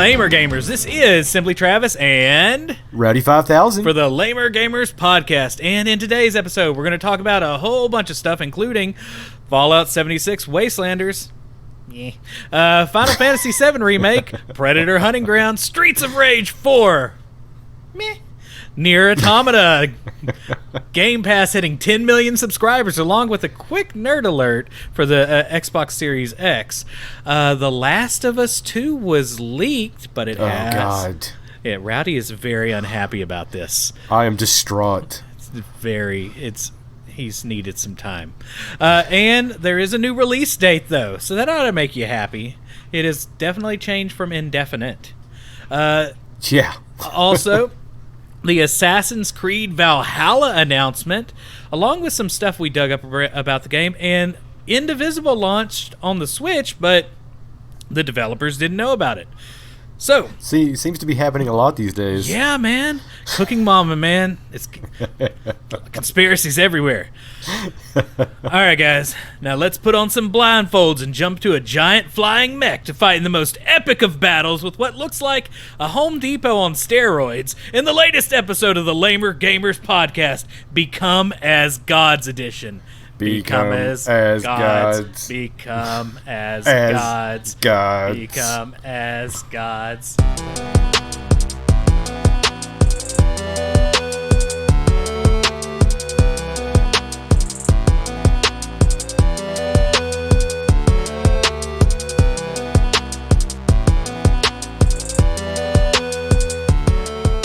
Lamer Gamers. This is Simply Travis and Rowdy 5000 for the Lamer Gamers podcast. And in today's episode, we're going to talk about a whole bunch of stuff, including Fallout 76 Wastelanders, Final Fantasy VII Remake, Predator Hunting Ground, Streets of Rage 4, Nier Automata, Game Pass hitting 10 million subscribers, along with a quick nerd alert for the Xbox Series X. The Last of Us 2 was leaked, but it has... Oh, God. Yeah, Rowdy is very unhappy about this. I am distraught. He's needed some time. And there is a new release date, though, so that ought to make you happy. It has definitely changed from indefinite. Yeah. Also... the Assassin's Creed Valhalla announcement, along with some stuff we dug up about the game, and Indivisible launched on the Switch, but the developers didn't know about it. So, see, it seems to be happening a lot these days. Yeah, man. Cooking Mama, man. It's conspiracies everywhere. All right, guys. Now let's put on some blindfolds and jump to a giant flying mech to fight in the most epic of battles with what looks like a Home Depot on steroids in the latest episode of the Lamer Gamers podcast, Become as Gods Edition. Become as gods. Become as gods. Become as gods.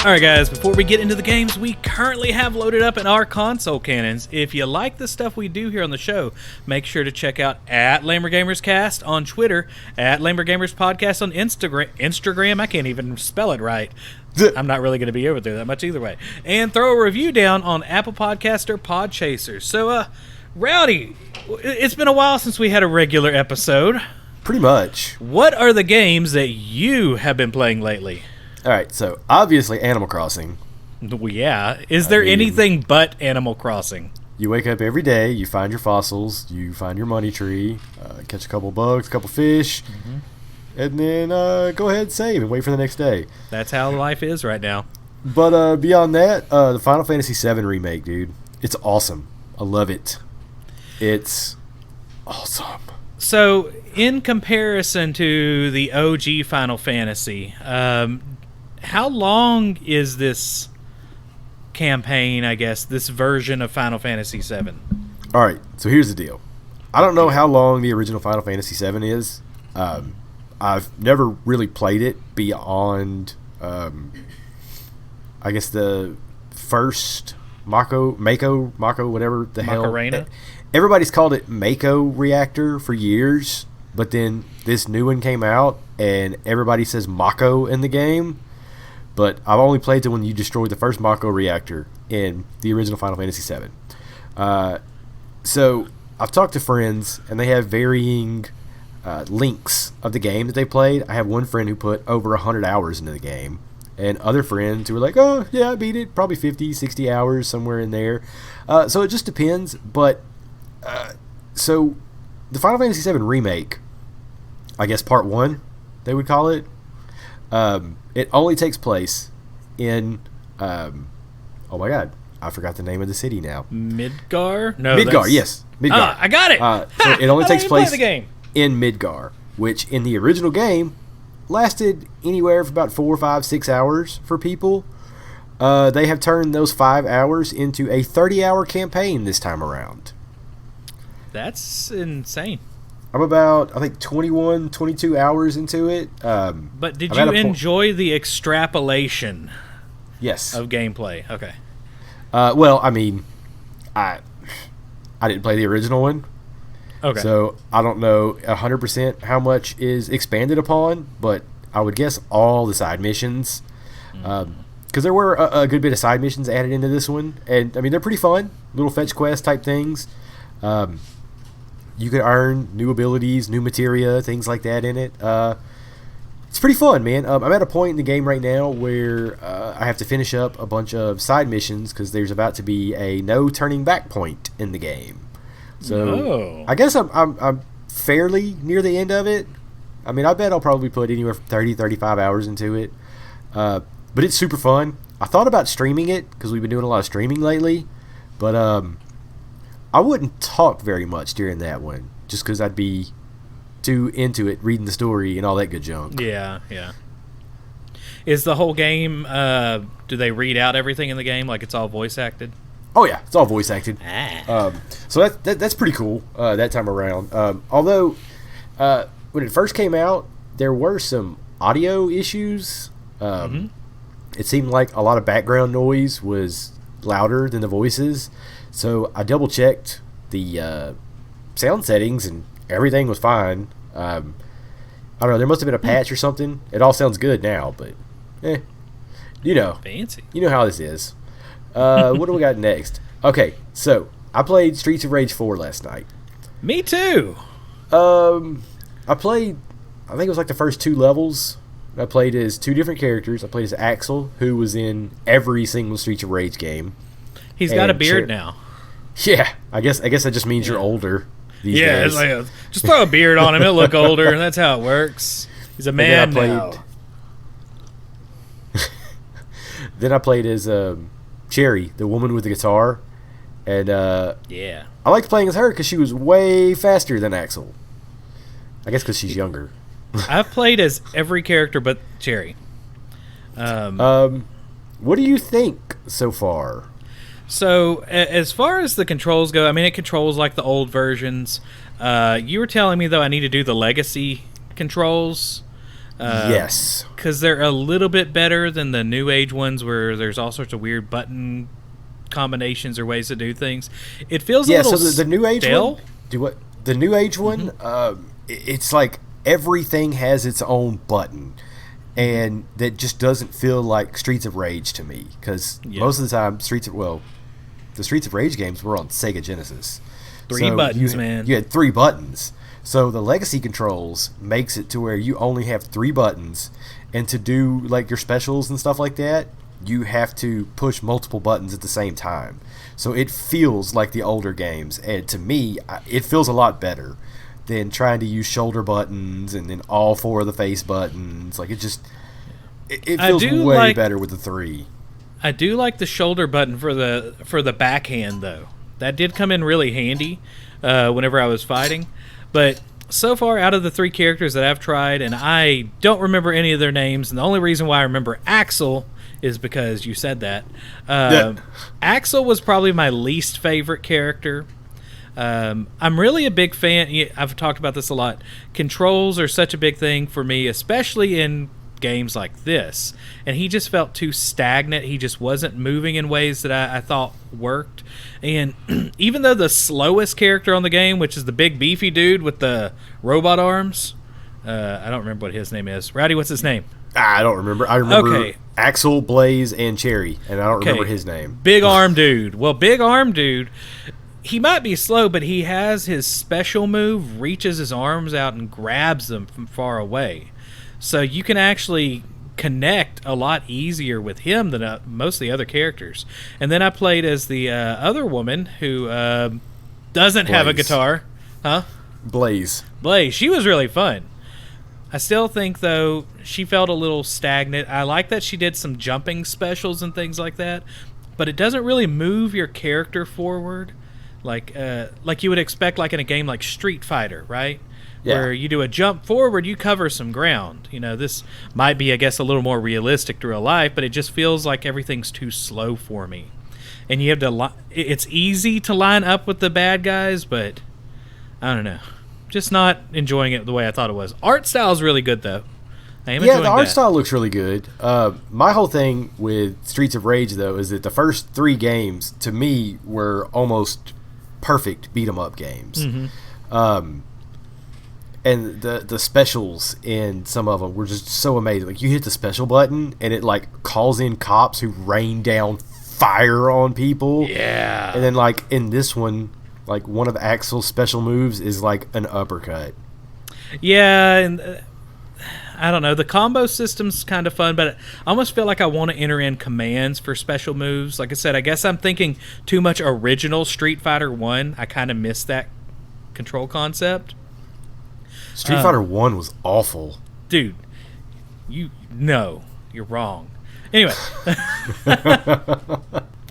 Alright guys, before we get into the games we currently have loaded up in our console cannons, if you like the stuff we do here on the show, make sure to check out @LamerGamersCast on Twitter, @LamerGamersPodcast on Instagram, I can't even spell it right. I'm not really going to be over there that much either way. And throw a review down on Apple Podcast or Podchaser. So, Rowdy, it's been a while since we had a regular episode. Pretty much. What are the games that you have been playing lately? All right, so obviously Animal Crossing. Well, yeah. Is there anything but Animal Crossing? You wake up every day, you find your fossils, you find your money tree, catch a couple bugs, a couple fish, and then go ahead and save and wait for the next day. That's how life is right now. But beyond that, the Final Fantasy VII Remake, dude, it's awesome. I love it. It's awesome. So, in comparison to the OG Final Fantasy, how long is this campaign, I guess, this version of Final Fantasy VII? All right, so here's the deal. I don't know how long the original Final Fantasy VII is. I've never really played it beyond, I guess, the first Mako, whatever the hell. Macarena? Everybody's called it Mako Reactor for years, but then this new one came out, and everybody says Mako in the game. But I've only played it when you destroyed the first Mako reactor in the original Final Fantasy VII. So I've talked to friends, and they have varying lengths of the game that they played. I have one friend who put over 100 hours into the game, and other friends who were like, oh, yeah, I beat it, probably 50, 60 hours, somewhere in there. So it just depends, but so the Final Fantasy VII Remake, I guess Part 1, they would call it, it only takes place in, oh my god, I forgot the name of the city now. Midgar? No, Midgar, yes. Midgar. Ah, I got it! So it only takes place the game. in Midgar, which in the original game lasted anywhere from about 4, 5, 6 hours for people. They have turned those 5 hours into a 30-hour campaign this time around. That's insane. I'm about, I think, 21, 22 hours into it. But did you enjoy the extrapolation yes. of gameplay? Okay. Well, I mean, I didn't play the original one. Okay. So I don't know 100% how much is expanded upon, but I would guess all the side missions. Because there were a good bit of side missions added into this one. And, I mean, they're pretty fun. Little fetch quest type things. You can earn new abilities, new materia, things like that in it. It's pretty fun, man. I'm at a point in the game right now where I have to finish up a bunch of side missions because there's about to be a no turning back point in the game. So I guess I'm fairly near the end of it, I mean, I bet I'll probably put anywhere from 30, 35 hours into it. But it's super fun. I thought about streaming it because we've been doing a lot of streaming lately, but I wouldn't talk very much during that one just because I'd be too into it, reading the story and all that good junk. Yeah. Is the whole game, do they read out everything in the game like it's all voice acted? Oh yeah, it's all voice acted. So that's pretty cool that time around. Although when it first came out, there were some audio issues. It seemed like a lot of background noise was louder than the voices. So I double checked the sound settings and everything was fine. I don't know, there must have been a patch or something. It all sounds good now, but Fancy. You know how this is. What do we got next? Okay, so I played Streets of Rage 4 last night. Me too. I played, I think it was like the first 2 levels. I played as 2 different characters. I played as Axel, who was in every single Streets of Rage game. He's got a beard now. Yeah, I guess that just means you're older these days. It's like just throw a beard on him. He'll look older. That's how it works. He's a man now. Then I played as Cherry, the woman with the guitar. And yeah, I liked playing as her because she was way faster than Axel. I guess because she's younger. I've played as every character but Cherry. What do you think so far? So, as far as the controls go, I mean, it controls like the old versions. You were telling me, though, I need to do the legacy controls. Yes. Because they're a little bit better than the new age ones where there's all sorts of weird button combinations or ways to do things. It feels a little so the new age stale. one, the new age one, it's like everything has its own button. And that just doesn't feel like Streets of Rage to me. Because most of the time, the Streets of Rage games were on Sega Genesis. 3 buttons, man. You had 3 buttons. So the legacy controls makes it to where you only have 3 buttons. And to do like your specials and stuff like that, you have to push multiple buttons at the same time. So it feels like the older games. And to me, it feels a lot better than trying to use shoulder buttons and then all 4 of the face buttons. Like, it feels way better with the 3. I do like the shoulder button for the backhand, though. That did come in really handy whenever I was fighting. But so far, out of the 3 characters that I've tried, and I don't remember any of their names, and the only reason why I remember Axel is because you said that. Axel was probably my least favorite character. I'm really a big fan. I've talked about this a lot. Controls are such a big thing for me, especially in games like this. And he just felt too stagnant. He just wasn't moving in ways that I thought worked. And even though the slowest character on the game, which is the big beefy dude with the robot arms, I don't remember what his name is. Rowdy, what's his name? I don't remember. I remember Axel, Blaze, and Cherry, and I don't remember his name. Big arm dude. Well, big arm dude, he might be slow, but he has his special move, reaches his arms out and grabs them from far away. So you can actually connect a lot easier with him than most of the other characters. And then I played as the other woman who doesn't have a guitar. Huh? Blaze. She was really fun. I still think, though, she felt a little stagnant. I like that she did some jumping specials and things like that, but it doesn't really move your character forward like you would expect, like in a game like Street Fighter, right? Yeah. Where you do a jump forward, you cover some ground. You know, this might be, I guess, a little more realistic to real life, but it just feels like everything's too slow for me. And you have to it's easy to line up with the bad guys, but I don't know. Just not enjoying it the way I thought it was. Art style is really good, though. I am enjoying the art style looks really good. My whole thing with Streets of Rage, though, is that the first 3 games, to me, were almost perfect beat-em-up games. Mm-hmm. And the specials in some of them were just so amazing. Like, you hit the special button, and it, like, calls in cops who rain down fire on people. Yeah. And then, like, in this one, like, one of Axel's special moves is, like, an uppercut. Yeah, and I don't know. The combo system's kind of fun, but I almost feel like I want to enter in commands for special moves. Like I said, I guess I'm thinking too much original Street Fighter 1. I kind of miss that control concept. Street Fighter 1 was awful. Dude, you're wrong. Anyway.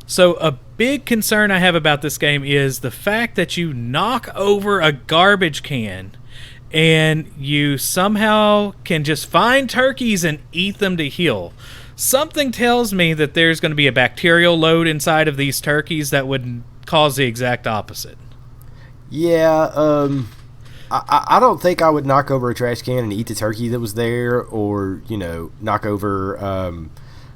So a big concern I have about this game is the fact that you knock over a garbage can and you somehow can just find turkeys and eat them to heal. Something tells me that there's going to be a bacterial load inside of these turkeys that would cause the exact opposite. Yeah, I don't think I would knock over a trash can and eat the turkey that was there, or, knock over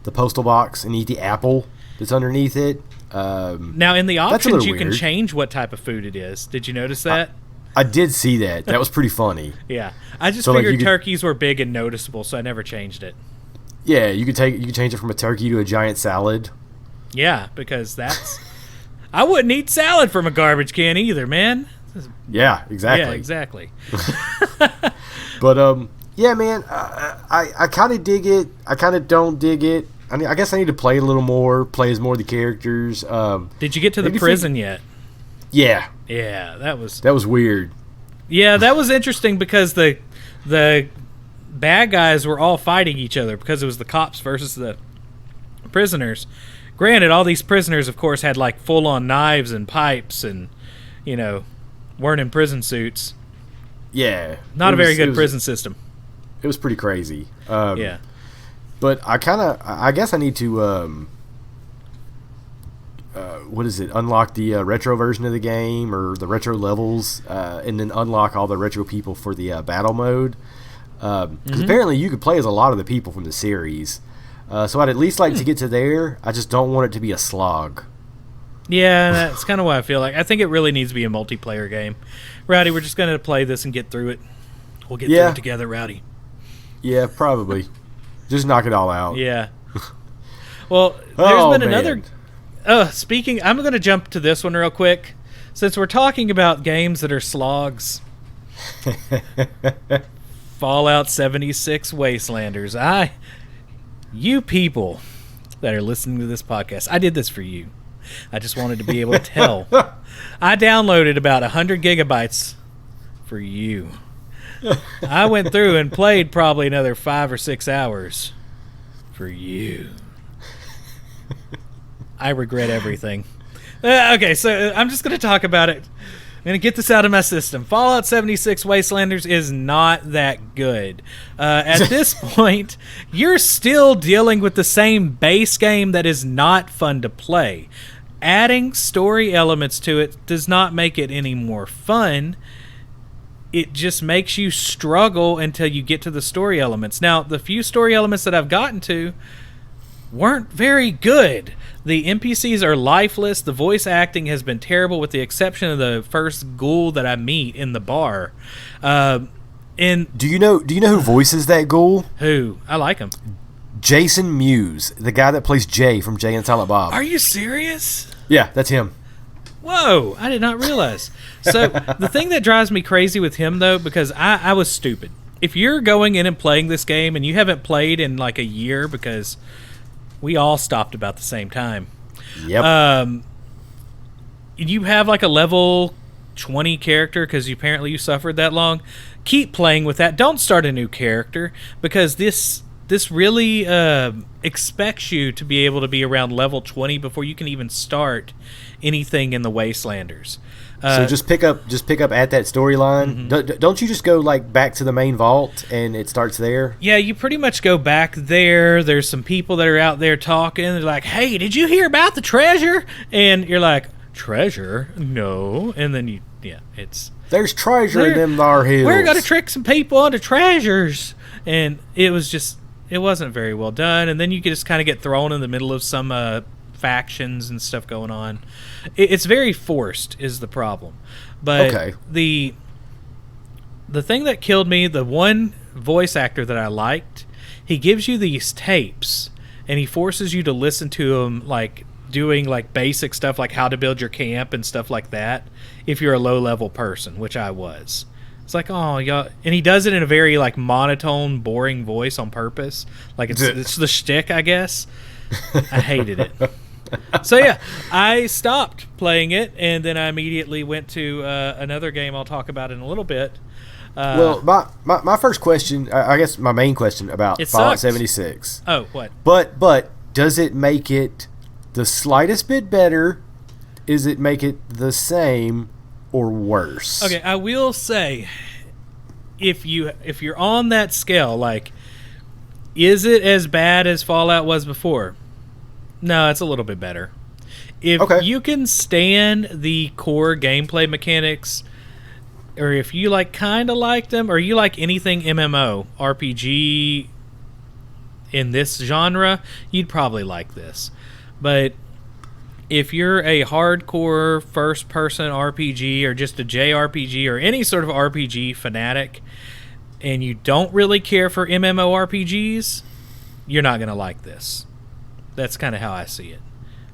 the postal box and eat the apple that's underneath it. Now, in the options, you can change what type of food it is. Did you notice that? I did see that. That was pretty funny. Yeah. I just figured turkeys were big and noticeable, so I never changed it. Yeah, you could change it from a turkey to a giant salad. Yeah, because I wouldn't eat salad from a garbage can either, man. Yeah, exactly. Yeah, exactly. But yeah, man, I kind of dig it. I kind of don't dig it. I guess I need to play a little more, play as more of the characters. Did you get to the prison yet? Yeah. Yeah, that was weird. Yeah, that was interesting because the bad guys were all fighting each other because it was the cops versus the prisoners. Granted, all these prisoners, of course, had like full-on knives and pipes and, weren't in prison suits. Yeah. Not a very good prison system. It was pretty crazy. Yeah. But I guess I need to, unlock the retro version of the game, or the retro levels, and then unlock all the retro people for the battle mode. Because apparently you could play as a lot of the people from the series. So I'd at least like to get to there. I just don't want it to be a slog. Yeah, that's kind of what I feel like. I think it really needs to be a multiplayer game. Rowdy, we're just going to play this and get through it. We'll get through it together, Rowdy. Yeah, probably. Just knock it all out. Yeah. Well, there's been another... I'm going to jump to this one real quick. Since we're talking about games that are slogs... Fallout 76 Wastelanders. You people that are listening to this podcast, I did this for you. I just wanted to be able to tell. I downloaded about 100 gigabytes for you. I went through and played probably another 5 or 6 hours for you. I regret everything. Okay, so I'm just going to talk about it. I'm going to get this out of my system. Fallout 76 Wastelanders is not that good. At this point, you're still dealing with the same base game that is not fun to play. Adding story elements to it does not make it any more fun. It just makes you struggle until you get to the story elements. Now, the few story elements that I've gotten to weren't very good. The NPCs are lifeless. The voice acting has been terrible, with the exception of the first ghoul that I meet in the bar. And do you know who voices that ghoul? Who? I like him. Jason Mewes, the guy that plays Jay from Jay and Silent Bob. Are you serious? Yeah, that's him. Whoa, I did not realize. So the thing that drives me crazy with him, though, because I was stupid. If you're going in and playing this game and you haven't played in like a year, because we all stopped about the same time. Yep. You have like a level 20 character because apparently you suffered that long. Keep playing with that. Don't start a new character, because this really expects you to be able to be around level 20 before you can even start anything in the Wastelanders. So just pick up at that storyline. Mm-hmm. Don't you just go like back to the main vault and it starts there? Yeah, you pretty much go back there. There's some people that are out there talking. They're like, "Hey, did you hear about the treasure?" And you're like, "Treasure? No." And then there's treasure in them thar hills. We're gonna trick some people into treasures, and it wasn't very well done. And then you just kind of get thrown in the middle of some factions and stuff going on. It's very forced is the problem. But okay. The thing that killed me, the one voice actor that I liked, he gives you these tapes and he forces you to listen to them, like doing like basic stuff like how to build your camp and stuff like that if you're a low level person, which I was. It's like, oh, yeah, and he does it in a very like monotone, boring voice on purpose. Like it's the shtick, I guess. I hated it. So yeah, I stopped playing it, and then I immediately went to another game I'll talk about in a little bit. Well, my first question, I guess my main question about Fallout 76. Oh, what? But does it make it the slightest bit better? Is it make it the same or worse? Okay, I will say, if you're on that scale, like, is it as bad as Fallout was before? No, it's a little bit better. If you can stand the core gameplay mechanics, or if you kind of like them, or you like anything MMO RPG in this genre, you'd probably like this. But if you're a hardcore first-person RPG or just a JRPG or any sort of RPG fanatic, and you don't really care for MMORPGs, you're not going to like this. That's kind of how I see it.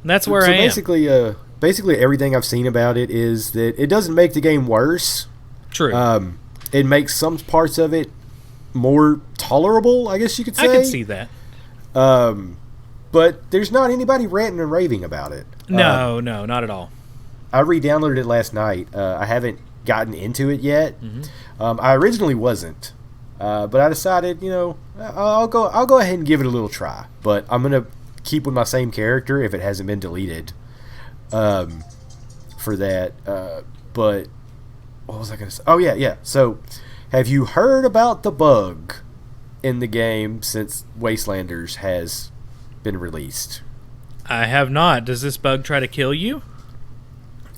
And that's where I am. Basically everything I've seen about it is that it doesn't make the game worse. True. It makes some parts of it more tolerable, I guess you could say. I can see that. But there's not anybody ranting and raving about it. No, not at all. I re-downloaded it last night. I haven't gotten into it yet. I originally wasn't, but I decided, I'll go ahead and give it a little try. But I'm gonna keep with my same character if it hasn't been deleted. For that, but what was I gonna say? Oh yeah. So, have you heard about the bug in the game since Wastelanders has been released? I have not. Does this bug try to kill you?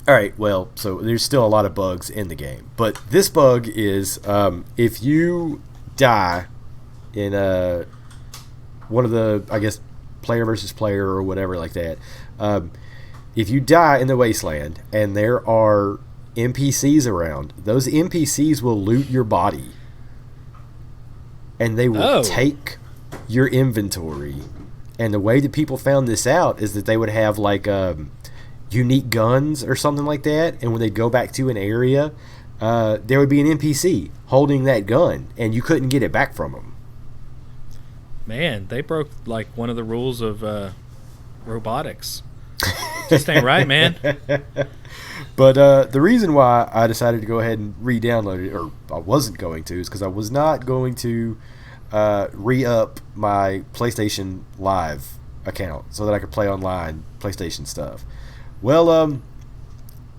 All right, well, so there's still a lot of bugs in the game. But this bug is if you die in one of the, I guess, player versus player or whatever like that, if you die in the wasteland and there are NPCs around, those NPCs will loot your body. And they will take your inventory. And the way that people found this out is that they would have unique guns or something like that, and when they'd go back to an area, there would be an NPC holding that gun, and you couldn't get it back from them. Man, they broke one of the rules of robotics. Just ain't right, man. But the reason why I decided to go ahead and re-download it, or I wasn't going to, is because I was not going to re-up my PlayStation Live account so that I could play online PlayStation stuff. Well,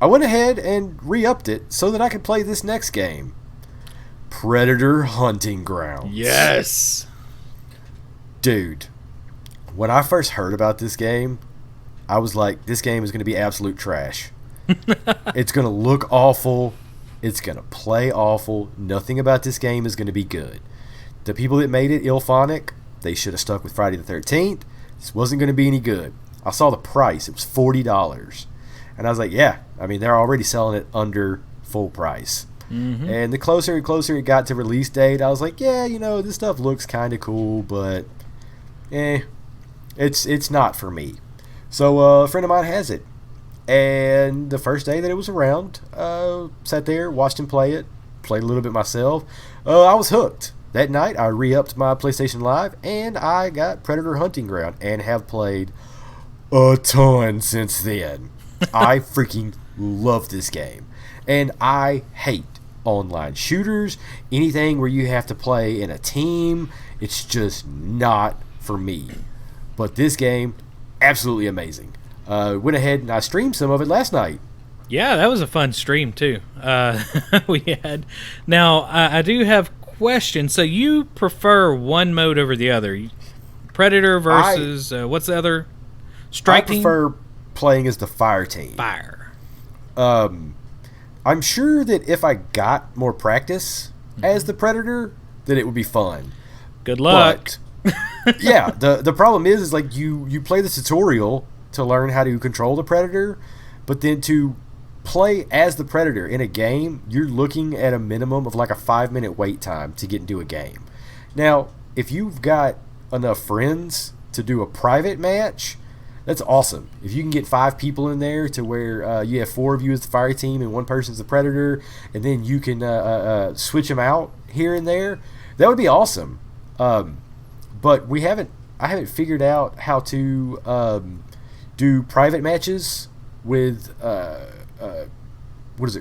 I went ahead and re-upped it so that I could play this next game, Predator Hunting Grounds. Yes! Dude, when I first heard about this game, I was like, this game is going to be absolute trash. It's going to look awful. It's going to play awful. Nothing about this game is going to be good. The people that made it, Ilphonic, they should have stuck with Friday the 13th. This wasn't going to be any good. I saw the price. It was $40. And I was like, yeah, I mean, they're already selling it under full price. Mm-hmm. And the closer and closer it got to release date, I was like, yeah, this stuff looks kind of cool, but it's not for me. So a friend of mine has it. And the first day that it was around, sat there, watched him play it, played a little bit myself. I was hooked. That night, I re-upped my PlayStation Live, and I got Predator Hunting Ground, and have played a ton since then. I freaking love this game. And I hate online shooters, anything where you have to play in a team. It's just not for me. But this game, absolutely amazing. Went ahead and I streamed some of it last night. Yeah, that was a fun stream too. We had. Now I do have questions. So you prefer one mode over the other? Predator versus what's the other? Strike team? I prefer playing as the fire team. Fire. I'm sure that if I got more practice as the Predator, that it would be fun. Good luck. But yeah, the problem is like you play the tutorial to learn how to control the Predator, but then to play as the Predator in a game, you're looking at a minimum of like a 5-minute wait time to get into a game. Now, if you've got enough friends to do a private match, that's awesome. If you can get 5 people in there to where you have 4 of you as the fire team and 1 person's the Predator, and then you can switch them out here and there, that would be awesome. But I haven't figured out how to do private matches with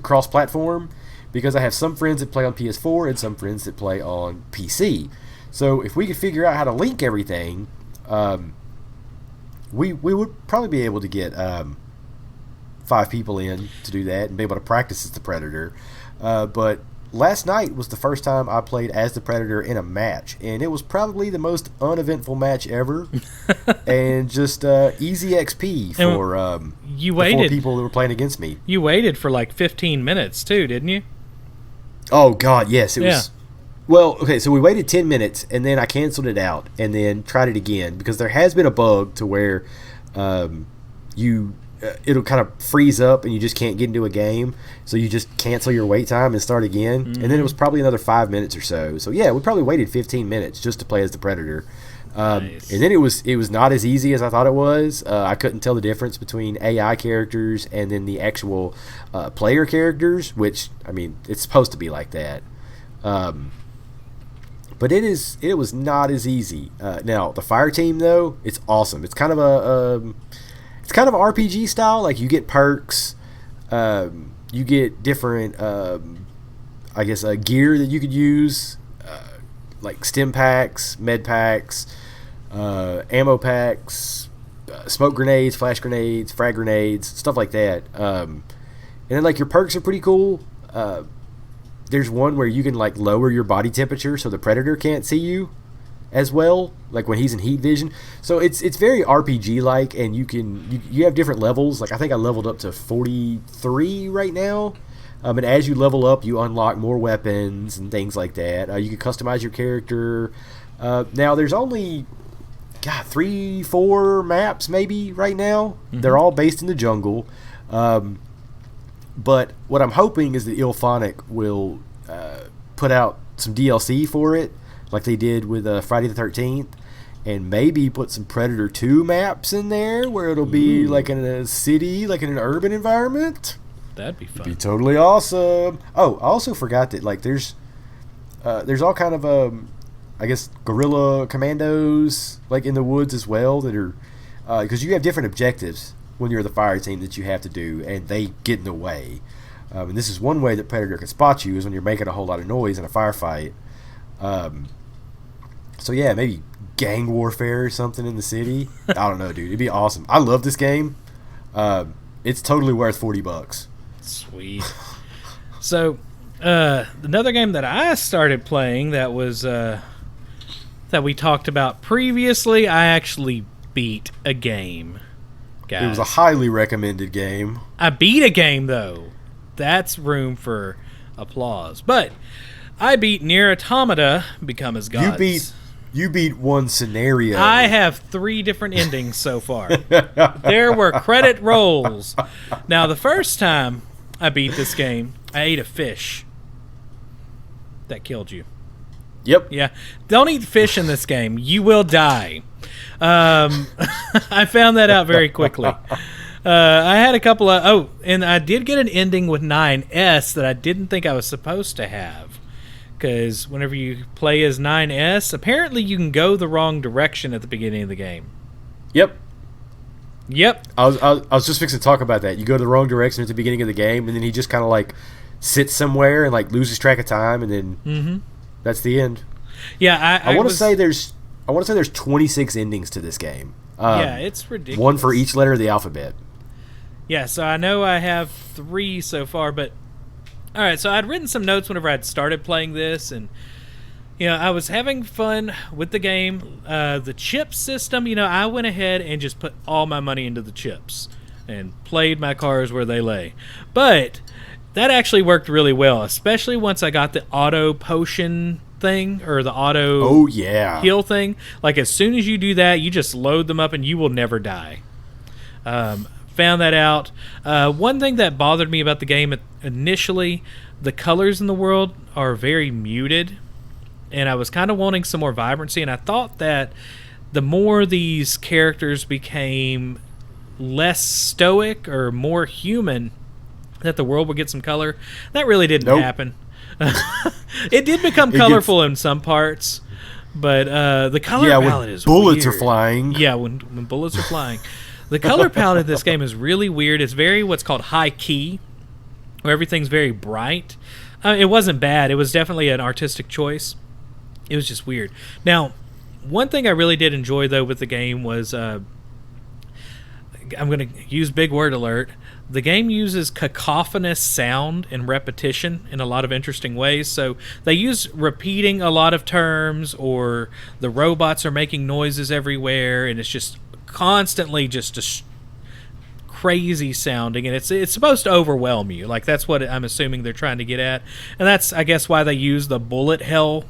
cross-platform, because I have some friends that play on PS4 and some friends that play on PC. So if we could figure out how to link everything, we would probably be able to get 5 people in to do that and be able to practice as the Predator. But last night was the first time I played as the Predator in a match, and it was probably the most uneventful match ever, and just easy XP for the 4 people that were playing against me. You waited for like 15 minutes too, didn't you? Oh God, yes, it was. Well, okay, so we waited 10 minutes, and then I canceled it out, and then tried it again, because there has been a bug to where it'll kind of freeze up, and you just can't get into a game, so you just cancel your wait time and start again, and then it was probably another 5 minutes or so. So yeah, we probably waited 15 minutes just to play as the Predator. Nice. And then it was not as easy as I thought it was. I couldn't tell the difference between AI characters and then the actual player characters, which, I mean, it's supposed to be like that. But it was not as easy. Now the fire team though, it's awesome. It's kind of a RPG style. Like you get perks, you get different gear that you could use, like stim packs, med packs, ammo packs, smoke grenades, flash grenades, frag grenades, stuff like that. And then like your perks are pretty cool. There's one where you can like lower your body temperature so the Predator can't see you as well, like when he's in heat vision. So it's very RPG like, and you have different levels. Like I think I leveled up to 43 right now. And as you level up, you unlock more weapons and things like that. You can customize your character. Now there's only 3-4 maps maybe right now. Mm-hmm. They're all based in the jungle. But what I'm hoping is that Ilphonic will put out some DLC for it, like they did with Friday the 13th, and maybe put some Predator 2 maps in there where it'll be like in a city, like in an urban environment. That'd be fun. It'd be totally awesome. Oh, I also forgot that like there's all kind of guerrilla commandos like in the woods as well that are because you have different objectives when you're the fire team that you have to do, and they get in the way. And this is one way that Predator can spot you, is when you're making a whole lot of noise in a firefight. So yeah, maybe gang warfare or something in the city. I don't know, dude. It'd be awesome. I love this game. It's totally worth $40. Sweet. So another game that I started playing that was that we talked about previously, I actually beat a game. Guys. It was a highly recommended game. I beat a game, though. That's room for applause. But I beat Nier Automata, Become as Gods. You beat one scenario. I have 3 different endings so far. There were credit rolls. Now, the first time I beat this game, I ate a fish. That killed you. Yep. Yeah. Don't eat fish in this game. You will die. I found that out very quickly. I had a couple of... and I did get an ending with 9S that I didn't think I was supposed to have. Because whenever you play as 9S, apparently you can go the wrong direction at the beginning of the game. Yep. I was just fixing to talk about that. You go the wrong direction at the beginning of the game, and then he just kind of like sits somewhere and like loses track of time, and then that's the end. Yeah, I want to say there's 26 endings to this game. Yeah, it's ridiculous. One for each letter of the alphabet. Yeah, so I know I have 3 so far, but all right. So I'd written some notes whenever I'd started playing this, and I was having fun with the game. The chip system, I went ahead and just put all my money into the chips and played my cards where they lay. But that actually worked really well, especially once I got the auto potion thing, or the auto heal thing. Like as soon as you do that, you just load them up and you will never die. Found that out. One thing that bothered me about the game initially, the colors in the world are very muted, and I was kind of wanting some more vibrancy, and I thought that the more these characters became less stoic or more human, that the world would get some color. That really didn't happen. It did become colorful in some parts, but the color palette is bullets weird. Are flying. Yeah, when bullets are flying. The color palette of this game is really weird. It's very what's called high key, where everything's very bright. It wasn't bad. It was definitely an artistic choice. It was just weird. Now, one thing I really did enjoy, though, with the game was... I'm going to use big word alert. The game uses cacophonous sound and repetition in a lot of interesting ways. So they use repeating a lot of terms, or the robots are making noises everywhere, and it's just constantly just crazy sounding, and it's supposed to overwhelm you. Like, that's what I'm assuming they're trying to get at, and that's, I guess, why they use the bullet hell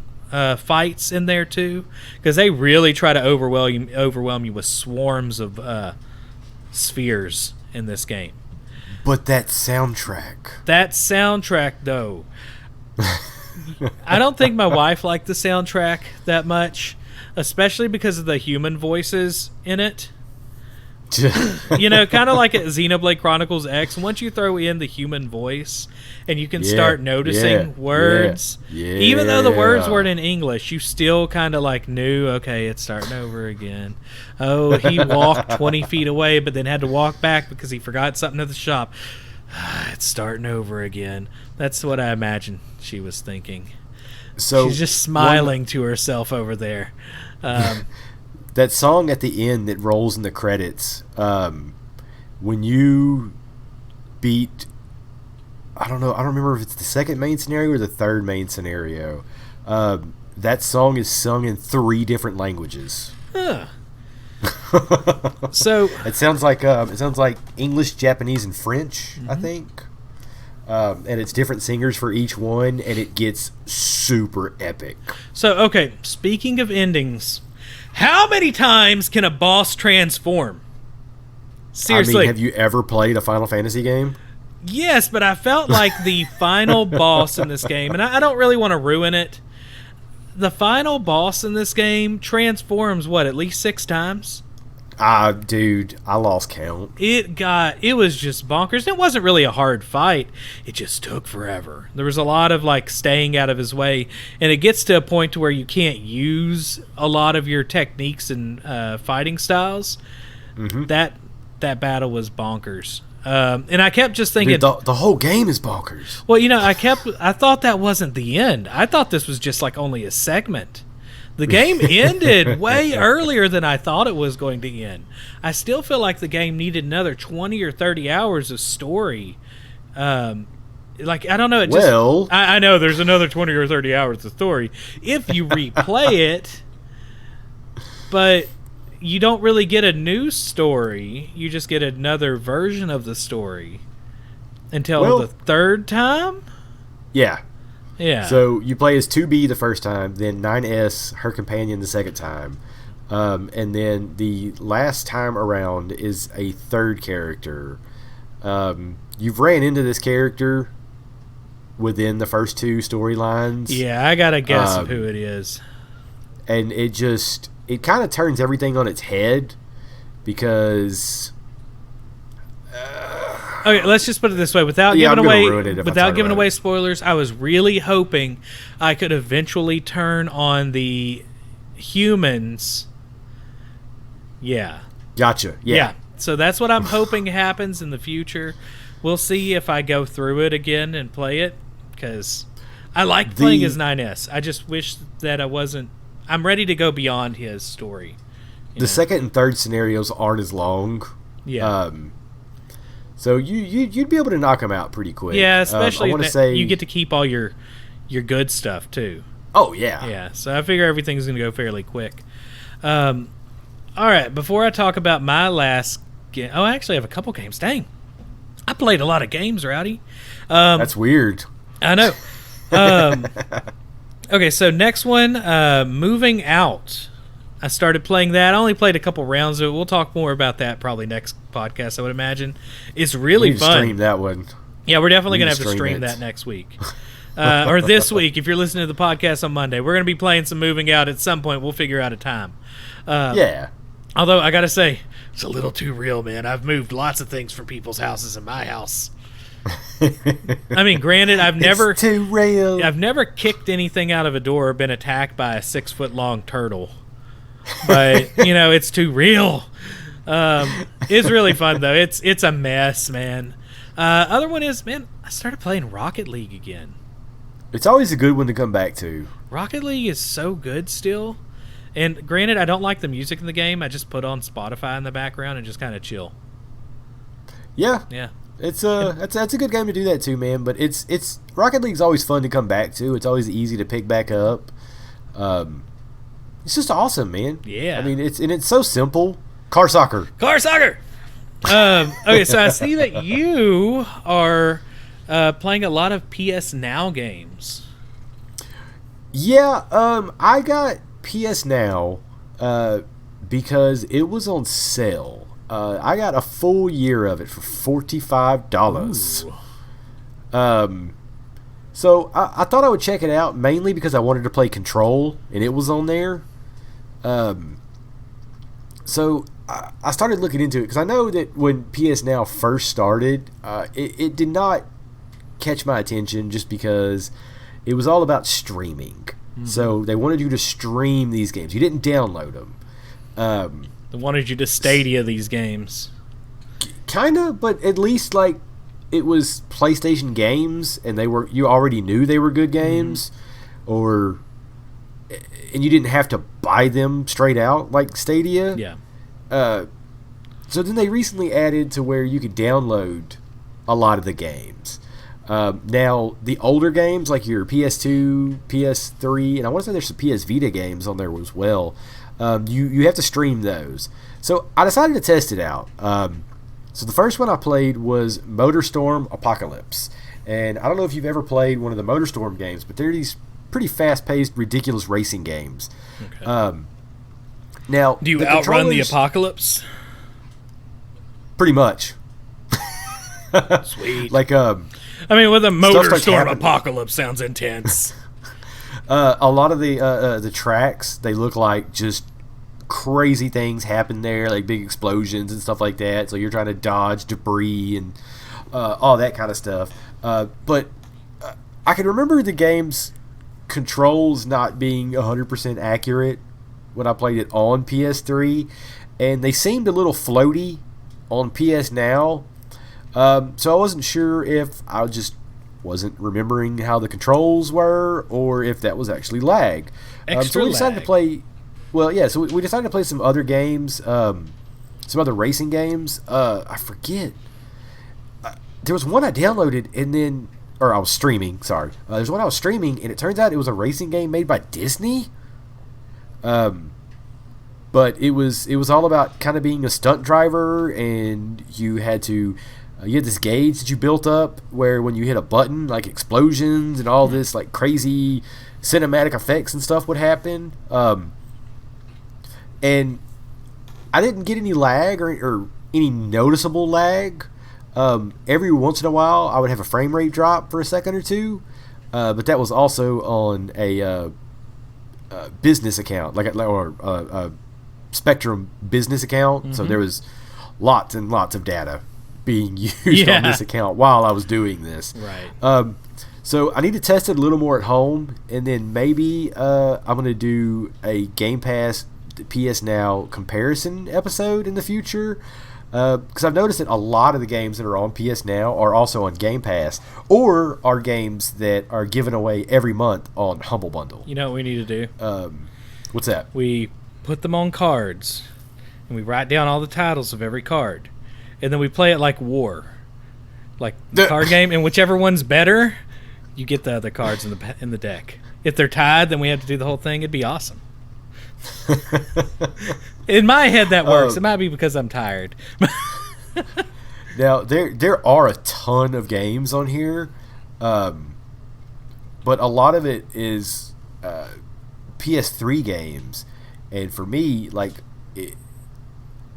fights in there too, because they really try to overwhelm you with swarms of spheres in this game. But that soundtrack, though, I don't think my wife liked the soundtrack that much, especially because of the human voices in it. You know, kind of like at Xenoblade Chronicles X, once you throw in the human voice and you can start noticing words, even though the words weren't in English, you still kind of like knew, okay, it's starting over again. Oh, he walked 20 feet away but then had to walk back because he forgot something at the shop. It's starting over again. That's what I imagine she was thinking. So she's just smiling to herself over there. That song at the end that rolls in the credits, when you beat, I don't remember if it's the second main scenario or the third main scenario. That song is sung in 3 different languages. Huh. So it sounds like English, Japanese, and French, I think. And it's different singers for each one, and it gets super epic. So, okay, speaking of endings, how many times can a boss transform? Seriously. I mean, have you ever played a Final Fantasy game? Yes, but I felt like the final boss in this game, and I don't really want to ruin it. The final boss in this game transforms, at least 6 times? Dude, I lost count. It was just bonkers. It wasn't really a hard fight. It just took forever. There was a lot of like staying out of his way, and it gets to a point to where you can't use a lot of your techniques and fighting styles. Mm-hmm. That battle was bonkers. And I kept just thinking, dude, the whole game is bonkers. Well, you know, I thought that wasn't the end. I thought this was just like only a segment. The game ended way earlier than I thought it was going to end. I still feel like the game needed another 20 or 30 hours of story. Like, I don't know. I know there's another 20 or 30 hours of story if you replay it, but you don't really get a new story. You just get another version of the story until the 3rd time? Yeah. Yeah. So you play as 2B the first time, then 9S, her companion, the second time. And then the last time around is a 3rd character. You've ran into this character within the first 2 storylines. Yeah, I got a guess of who it is. And it kind of turns everything on its head because... Okay, let's just put it this way: without giving away spoilers, I was really hoping I could eventually turn on the humans. Yeah. Gotcha. Yeah. So that's what I'm hoping happens in the future. We'll see if I go through it again and play it, because I like playing as 9S. I just wish that I wasn't. I'm ready to go beyond his story. The second and third scenarios aren't as long. Yeah. So you'd be able to knock them out pretty quick. Yeah, especially you get to keep all your good stuff too. Oh yeah. Yeah. So I figure everything's going to go fairly quick. All right. Before I talk about my last game, I actually have a couple games. Dang, I played a lot of games, Rowdy. That's weird. I know. Okay, so next one, Moving Out. I started playing that. I only played a couple rounds of it. We'll talk more about that probably next podcast, I would imagine. It's really fun. Stream that one. Yeah, we're definitely going to have to stream that next week. Or this week, if you're listening to the podcast on Monday. We're going to be playing some Moving Out at some point. We'll figure out a time. Yeah. Although, I got to say, it's a little too real, man. I've moved lots of things from people's houses in my house. I mean, granted, It's too real. I've never kicked anything out of a door or been attacked by a 6-foot-long turtle. But, it's too real. It's really fun, though. It's a mess, man. Other one is, man, I started playing Rocket League again. It's always a good one to come back to. Rocket League is so good still. And granted, I don't like the music in the game. I just put on Spotify in the background and just kind of chill. Yeah. Yeah. That's a good game to do that too, man. But it's Rocket League's always fun to come back to. It's always easy to pick back up. It's just awesome, man. Yeah. I mean, it's so simple. Car soccer. Car soccer! Okay, so I see that you are playing a lot of PS Now games. Yeah, I got PS Now because it was on sale. I got a full year of it for $45. So I thought I would check it out mainly because I wanted to play Control, and it was on there. So I started looking into it because I know that when PS Now first started, it did not catch my attention just because it was all about streaming. Mm-hmm. So they wanted you to stream these games. You didn't download them. They wanted you to Stadia these games. Kinda, but at least like it was PlayStation games, and you already knew they were good games, and you didn't have to buy them straight out like Stadia. Yeah. So then they recently added to where you could download a lot of the games. Now, the older games, like your PS2, PS3, and I want to say there's some PS Vita games on there as well, you have to stream those. So I decided to test it out. So the first one I played was MotorStorm Apocalypse. And I don't know if you've ever played one of the MotorStorm games, but they're these pretty fast-paced, ridiculous racing games. Okay. Now, do you outrun the apocalypse? Pretty much. Sweet. Like, I mean, with a MotorStorm Apocalypse sounds intense. A lot of the tracks, they look like just crazy things happen there, like big explosions and stuff like that. So you're trying to dodge debris and all that kind of stuff. But I can remember the game's controls not being 100% accurate when I played it on PS3, and they seemed a little floaty on PS Now. So I wasn't sure if I just wasn't remembering how the controls were, or if that was actually lag. So we decided to play. Well, yeah. So we decided to play some other games, some other racing games. I forget. There was one I downloaded or I was streaming. Sorry, there's one I was streaming, and it turns out it was a racing game made by Disney. But it was all about kind of being a stunt driver, and you had this gauge that you built up where when you hit a button, like explosions and all this like crazy cinematic effects and stuff would happen. And I didn't get any lag or any noticeable lag. Every once in a while, I would have a frame rate drop for a second or two, but that was also on a business account, or a Spectrum business account. Mm-hmm. So there was lots and lots of data being used on this account while I was doing this. Right. So I need to test it a little more at home, and then maybe I'm going to do a Game Pass PS Now comparison episode in the future. Because I've noticed that a lot of the games that are on PS Now are also on Game Pass, or are games that are given away every month on Humble Bundle. You know what we need to do? What's that? We put them on cards, and we write down all the titles of every card, and then we play it like war, like the card game, and whichever one's better, you get the other cards in the deck. If they're tied, then we have to do the whole thing. It'd be awesome. In my head, that works. It might be because I'm tired. Now there are a ton of games on here, but a lot of it is PS3 games, and for me,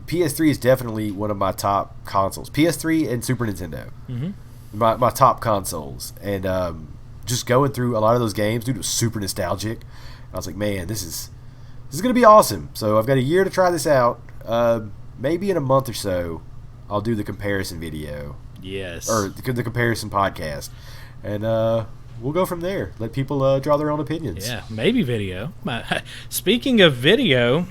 PS3 is definitely one of my top consoles. PS3 and Super Nintendo, my top consoles, and just going through a lot of those games, dude, it was super nostalgic. I was like, man, this is going to be awesome. So I've got a year to try this out. Maybe in a month or so, I'll do the comparison video. Yes. Or the comparison podcast. And we'll go from there. Let people draw their own opinions. Yeah, maybe video. Speaking of video,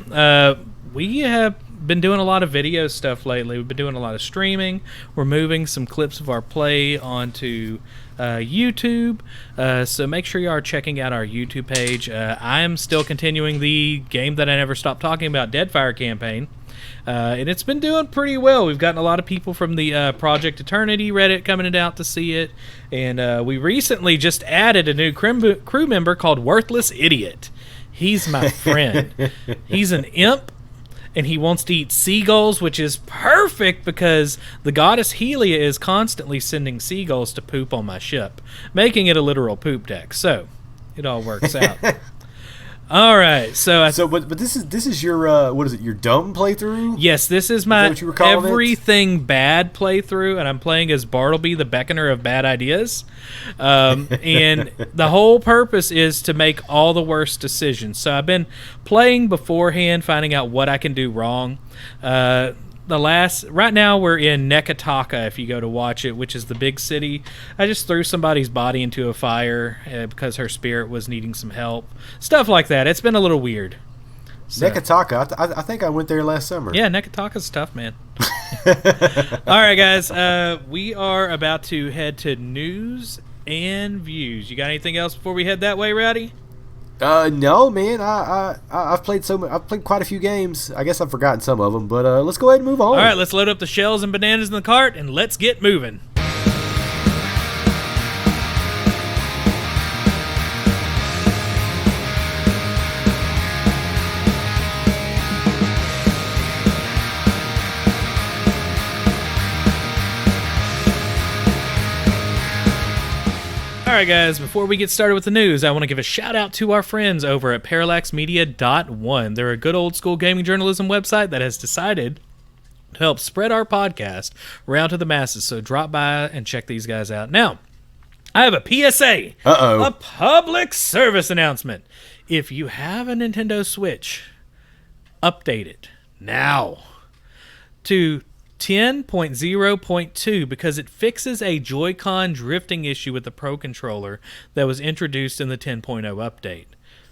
we have been doing a lot of video stuff lately. We've been doing a lot of streaming. We're moving some clips of our play onto YouTube. So make sure you are checking out our YouTube page. I'm still continuing the game that I never stopped talking about, Deadfire campaign. And it's been doing pretty well. We've gotten a lot of people from the Project Eternity Reddit coming out to see it. And we recently just added a new crew member called Worthless Idiot. He's my friend. He's an imp, and he wants to eat seagulls, which is perfect because the goddess Helia is constantly sending seagulls to poop on my ship, making it a literal poop deck. So it all works out. All right, but this is your what is it? Your dumb playthrough? Yes, this is my what you were calling everything bad playthrough, and I'm playing as Bartleby, the Beckoner of Bad Ideas. And the whole purpose is to make all the worst decisions. So I've been playing beforehand, finding out what I can do wrong. Right now we're in Nekataka, if you go to watch it, which is the big city. I just threw somebody's body into a fire because her spirit was needing some help. Stuff like that. It's been a little weird. So. Nekataka, I think I went there last summer. Yeah, Nekataka's tough, man. All right, guys. We are about to head to news and views. You got anything else before we head that way, Rowdy? No, man. I've played I've played quite a few games. I guess I've forgotten some of them, but let's go ahead and move on. All right, let's load up the shells and bananas in the cart and let's get moving. Alright guys, before we get started with the news, I want to give a shout out to our friends over at parallaxmedia.one. They're a good old school gaming journalism website that has decided to help spread our podcast around to the masses, so drop by and check these guys out. Now, I have a PSA, a public service announcement. If you have a Nintendo Switch, update it now to 10.0.2 because it fixes a Joy-Con drifting issue with the Pro Controller that was introduced in the 10.0 update.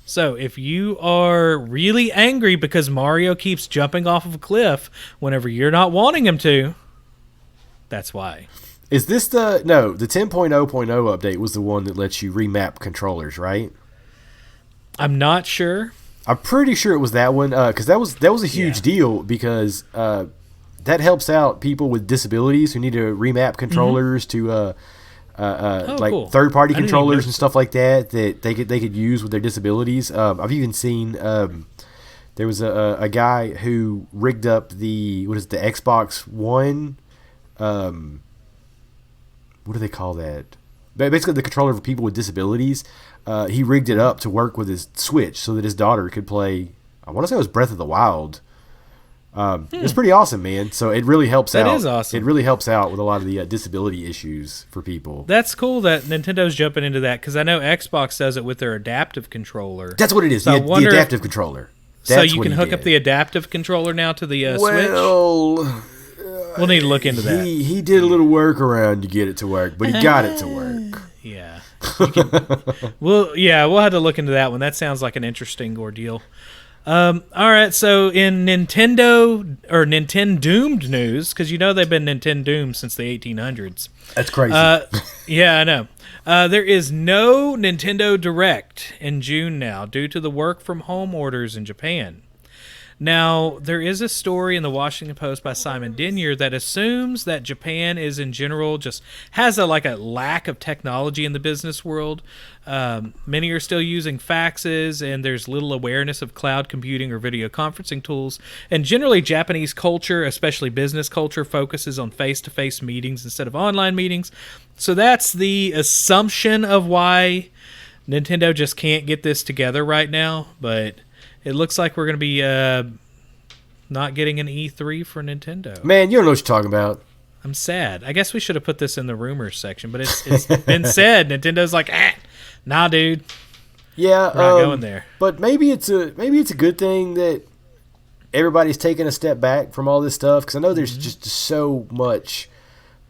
So if you are really angry because Mario keeps jumping off of a cliff whenever you're not wanting him to, that's why. Is this the 10.0.0 update was the one that lets you remap controllers, right? I'm not sure. I'm pretty sure it was that one because that was a huge deal because that helps out people with disabilities who need to remap controllers to cool. third-party controllers and stuff like that they could use with their disabilities. I've even seen there was a guy who rigged up the Xbox One. What do they call that? Basically, the controller for people with disabilities. He rigged it up to work with his Switch so that his daughter could play. I want to say it was Breath of the Wild. It's pretty awesome, man. So it really helps out. That is awesome. It really helps out with a lot of the disability issues for people. That's cool that Nintendo's jumping into that because I know Xbox does it with their adaptive controller. That's what it is. So the adaptive controller. So you can hook up the adaptive controller now to the Switch? We'll need to look into that. He did a little workaround to get it to work, but he got it to work. Yeah. We'll have to look into that one. That sounds like an interesting ordeal. All right, so in Nintendo Doomed news, because you know they've been Nintendo Doomed since the 1800s. That's crazy. Yeah, I know. There is no Nintendo Direct in June now due to the work from home orders in Japan. Now, there is a story in the Washington Post by Simon Denyer that assumes that Japan is in general just has a lack of technology in the business world. Many are still using faxes, and there's little awareness of cloud computing or video conferencing tools. And generally, Japanese culture, especially business culture, focuses on face-to-face meetings instead of online meetings. So that's the assumption of why Nintendo just can't get this together right now, but it looks like we're going to be not getting an E3 for Nintendo. Man, you don't know what you're talking about. I'm sad. I guess we should have put this in the rumors section, but it's been said. Nintendo's like, nah, dude. Yeah, we're not going there. But maybe it's a good thing that everybody's taking a step back from all this stuff because I know there's just so much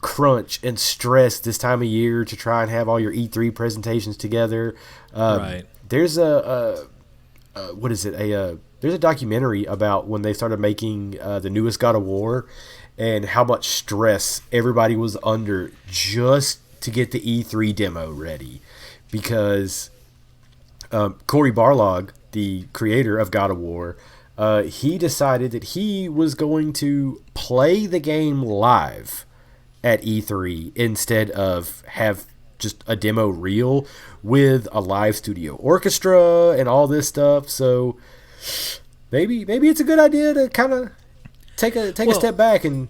crunch and stress this time of year to try and have all your E3 presentations together. Right. There's a there's a documentary about when they started making the newest God of War, and how much stress everybody was under just to get the E3 demo ready, because Cory Barlog, the creator of God of War, he decided that he was going to play the game live at E3 instead of have just a demo reel with a live studio orchestra and all this stuff. So maybe it's a good idea to kind of take a step back and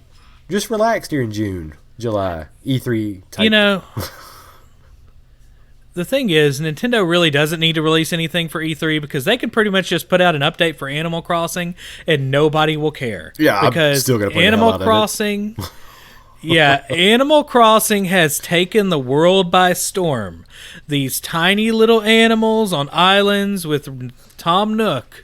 just relax during June, July, E3 type. You know, the thing is, Nintendo really doesn't need to release anything for E3 because they can pretty much just put out an update for Animal Crossing and nobody will care. Yeah, because I'm still gonna play Animal the hell out of Crossing. Yeah, Animal Crossing has taken the world by storm. These tiny little animals on islands with Tom Nook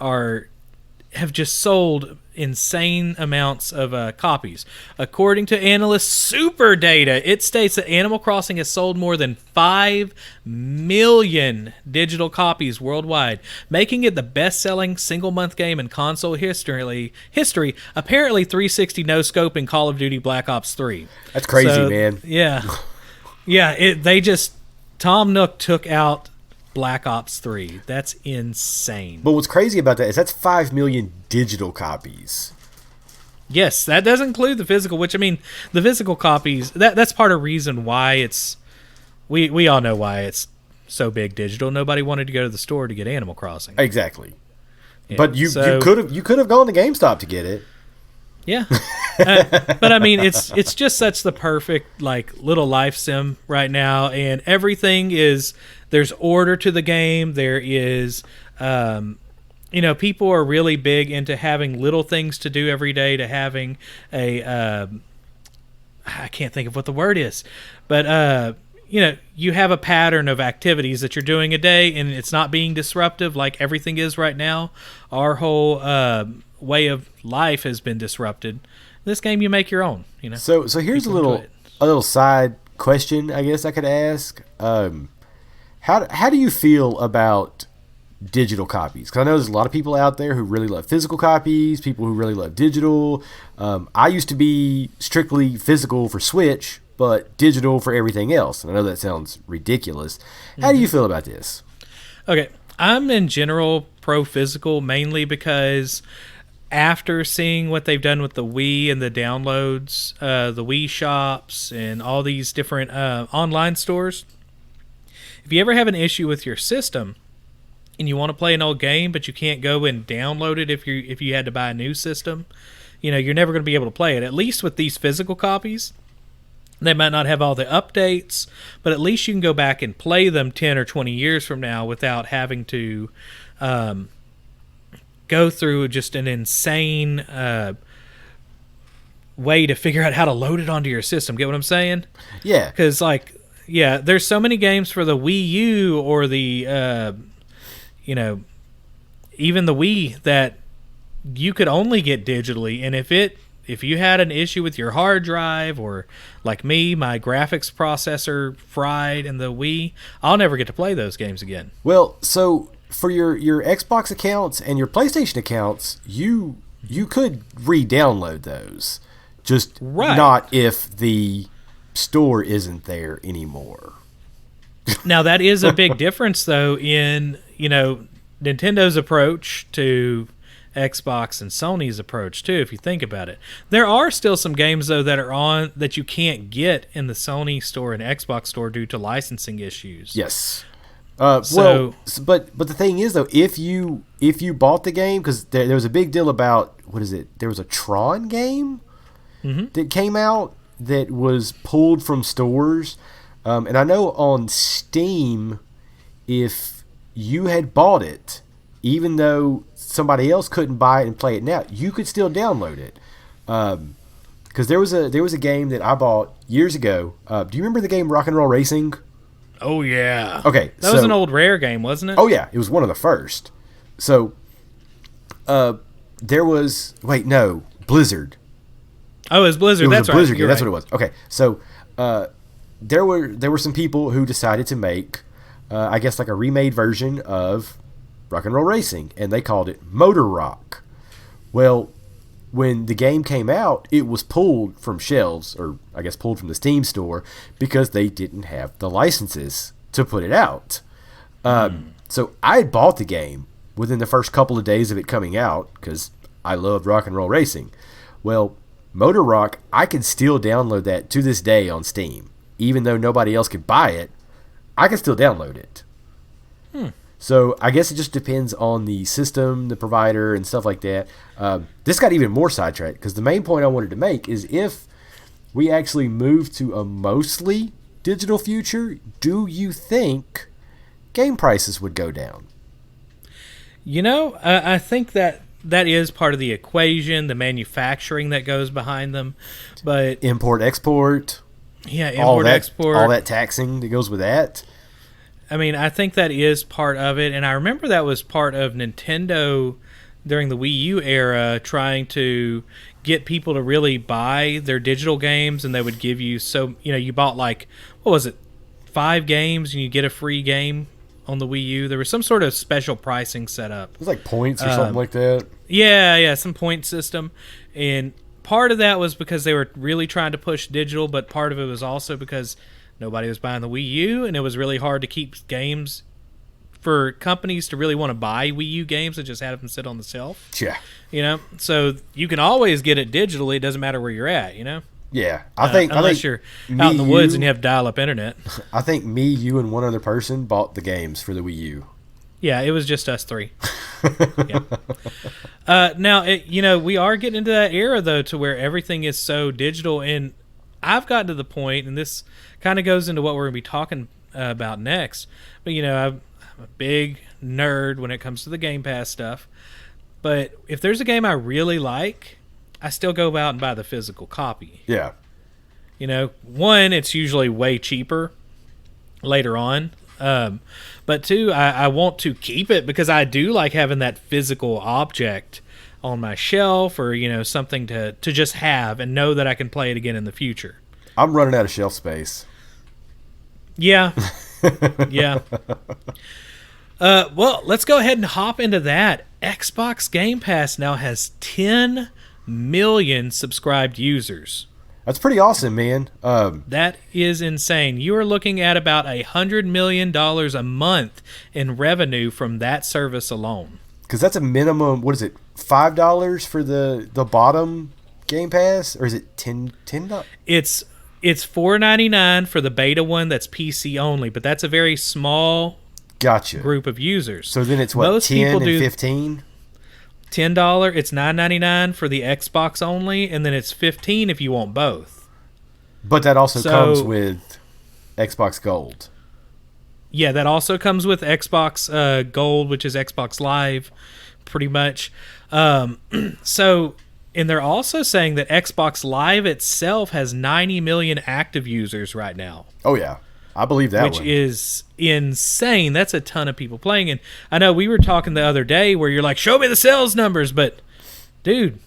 have just sold insane amounts of copies. According to analyst Super Data, it states that Animal Crossing has sold more than 5 million digital copies worldwide, making it the best-selling single-month game in console history. Apparently 360 no-scope in Call of Duty Black Ops 3. That's crazy, man. Yeah. Yeah, Tom Nook took out Black Ops 3. That's insane. But what's crazy about that is that's 5 million digital copies. Yes, that does include the physical, which, I mean, the physical copies, that's part of the reason why it's... We all know why it's so big digital. Nobody wanted to go to the store to get Animal Crossing. Exactly. Yeah, but you could have gone to GameStop to get it. Yeah. But I mean, it's just such the perfect little life sim right now, and everything is, there's order to the game. There is, people are really big into having little things to do every day, to having I can't think of what the word is, but you have a pattern of activities that you're doing a day, and it's not being disruptive like everything is right now. Our whole way of life has been disrupted. This game, you make your own. So here's a little side question, I guess I could ask. How do you feel about digital copies? Because I know there's a lot of people out there who really love physical copies, people who really love digital. I used to be strictly physical for Switch, but digital for everything else. And I know that sounds ridiculous. How do you feel about this? Okay, I'm in general pro-physical, mainly because after seeing what they've done with the Wii and the downloads, the Wii shops, and all these different online stores, if you ever have an issue with your system and you want to play an old game but you can't go and download it if you had to buy a new system, you're never going to be able to play it. At least with these physical copies, they might not have all the updates, but at least you can go back and play them 10 or 20 years from now without having to go through just an insane way to figure out how to load it onto your system. Get what I'm saying? Yeah. Because, there's so many games for the Wii U or the, even the Wii that you could only get digitally. And if you had an issue with your hard drive, or like me, my graphics processor fried in the Wii, I'll never get to play those games again. Well, so for your Xbox accounts and your PlayStation accounts, you could re-download those. Just not if the store isn't there anymore. Now, that is a big difference, though, in, Nintendo's approach to Xbox and Sony's approach, too, if you think about it. There are still some games, though, that you can't get in the Sony store and Xbox store due to licensing issues. Yes. But the thing is, though, if you bought the game, because there was a big deal about, what is it? There was a Tron game that came out that was pulled from stores. And I know on Steam, if you had bought it, even though somebody else couldn't buy it and play it now, you could still download it. Because there was a game that I bought years ago. Do you remember the game Rock and Roll Racing? Oh, yeah. Okay. That was an old Rare game, wasn't it? Oh, yeah. It was one of the first. So, there was... Wait, no. Blizzard. Oh, it was Blizzard. That's right. Blizzard game. That's what it was. Okay. So, there were some people who decided to make, I guess, like a remade version of Rock and Roll Racing, and they called it Motor Rock. Well, when the game came out, it was pulled from shelves, or I guess pulled from the Steam store, because they didn't have the licenses to put it out. So I had bought the game within the first couple of days of it coming out, because I loved Rock and Roll Racing. Well, Motor Rock, I can still download that to this day on Steam. Even though nobody else could buy it, I can still download it. So I guess it just depends on the system, the provider, and stuff like that. This got even more sidetracked, because the main point I wanted to make is if we actually move to a mostly digital future, do you think game prices would go down? You know, I think that is part of the equation, the manufacturing that goes behind them. But import, export. Yeah, import, export. All that taxing that goes with that. I mean, I think that is part of it. And I remember that was part of Nintendo during the Wii U era, trying to get people to really buy their digital games. And they would give you, you bought like, what was it, 5 games and you get a free game on the Wii U. There was some sort of special pricing set up. It was like points or something like that. Yeah, some point system. And part of that was because they were really trying to push digital, but part of it was also because nobody was buying the Wii U, and it was really hard to keep games for companies to really want to buy Wii U games and just have them sit on the shelf. Yeah. You know, so you can always get it digitally. It doesn't matter where you're at, you know? Yeah. Unless you're out in the woods and you have dial-up internet. I think me, you, and one other person bought the games for the Wii U. Yeah, it was just us 3. Yeah. Now, we are getting into that era, though, to where everything is so digital. And I've gotten to the point, and this kind of goes into what we're going to be talking about next. But, I'm a big nerd when it comes to the Game Pass stuff. But if there's a game I really like, I still go out and buy the physical copy. Yeah. One, it's usually way cheaper later on. But 2, I want to keep it because I do like having that physical object on my shelf, or something to just have and know that I can play it again in the future. I'm running out of shelf space. Yeah. Yeah. Well, let's go ahead and hop into that. Xbox Game Pass now has 10 million subscribed users. That's pretty awesome, man. That is insane. You are looking at about $100 million a month in revenue from that service alone. Because that's a minimum, what is it, $5 for the bottom Game Pass? Or is it $10? It's $4.99 for the beta one that's PC only, but that's a very small group of users. So then it's what, most 10 and 15? $10, it's $9.99 for the Xbox only, and then it's $15 if you want both. But that also comes with Xbox Gold. Yeah, that also comes with Xbox Gold, which is Xbox Live, pretty much. And they're also saying that Xbox Live itself has 90 million active users right now. Oh, yeah. I believe that which is insane. That's a ton of people playing. And I know we were talking the other day where you're like, show me the sales numbers. But, dude,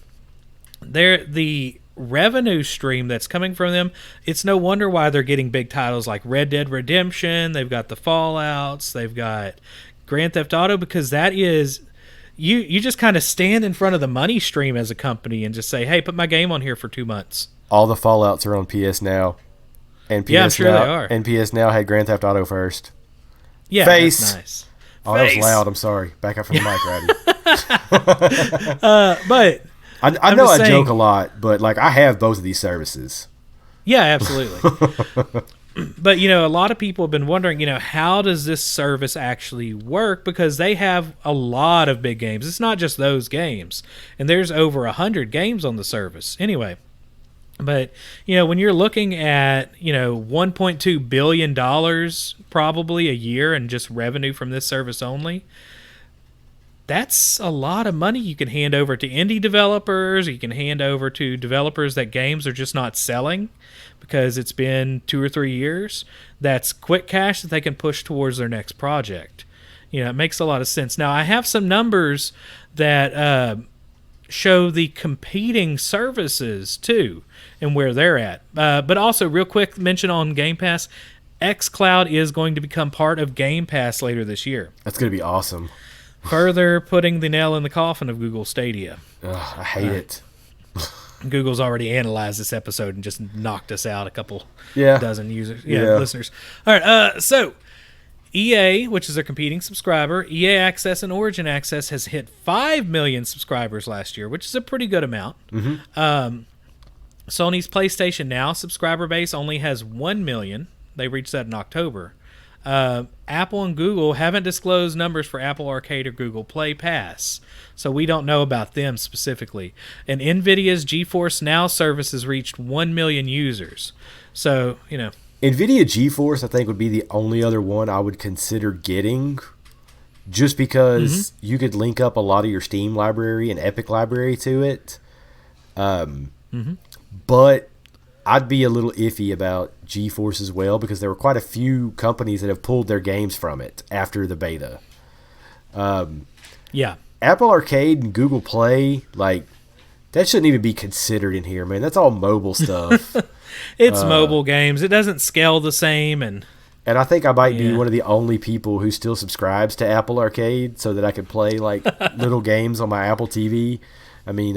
the revenue stream that's coming from them, it's no wonder why they're getting big titles like Red Dead Redemption. They've got the Fallouts. They've got Grand Theft Auto, because that is... You just kind of stand in front of the money stream as a company and just say, hey, put my game on here for 2 months. All the Fallouts are on PS Now. And PS I'm sure Now, they are. And PS Now had Grand Theft Auto first. Yeah, Face. That's nice. Oh, Face. That was loud. I'm sorry. Back up from the mic, Ratty. But I know I joke a lot, but like I have both of these services. Yeah, absolutely. But, a lot of people have been wondering, how does this service actually work? Because they have a lot of big games. It's not just those games. And there's over 100 games on the service. Anyway. But, when you're looking at, $1.2 billion probably a year in just revenue from this service only, that's a lot of money you can hand over to indie developers. You can hand over to developers that games are just not selling because it's been 2 or 3 years. That's quick cash that they can push towards their next project. It makes a lot of sense. Now, I have some numbers that show the competing services too and where they're at. But also, real quick mention on Game Pass, xCloud is going to become part of Game Pass later this year. That's going to be awesome. further putting the nail in the coffin of Google Stadia. Ugh, I hate it. Google's already analyzed this episode and just knocked us out a couple dozen users, listeners. All right, so EA, which is their competing subscriber, EA Access and Origin Access has hit 5 million subscribers last year, which is a pretty good amount. Mm-hmm. Sony's PlayStation Now subscriber base only has 1 million. They reached that in October. Apple and Google haven't disclosed numbers for Apple Arcade or Google Play Pass, so we don't know about them specifically. And NVIDIA's GeForce Now service has reached 1 million users. So, NVIDIA GeForce, I think, would be the only other one I would consider getting, just because you could link up a lot of your Steam library and Epic library to it. But I'd be a little iffy about GeForce as well, because there were quite a few companies that have pulled their games from it after the beta. Apple Arcade and Google Play, that shouldn't even be considered in here, man. That's all mobile stuff. It's mobile games. It doesn't scale the same, and I think I might be one of the only people who still subscribes to Apple Arcade so that I can play little games on my Apple TV. I mean,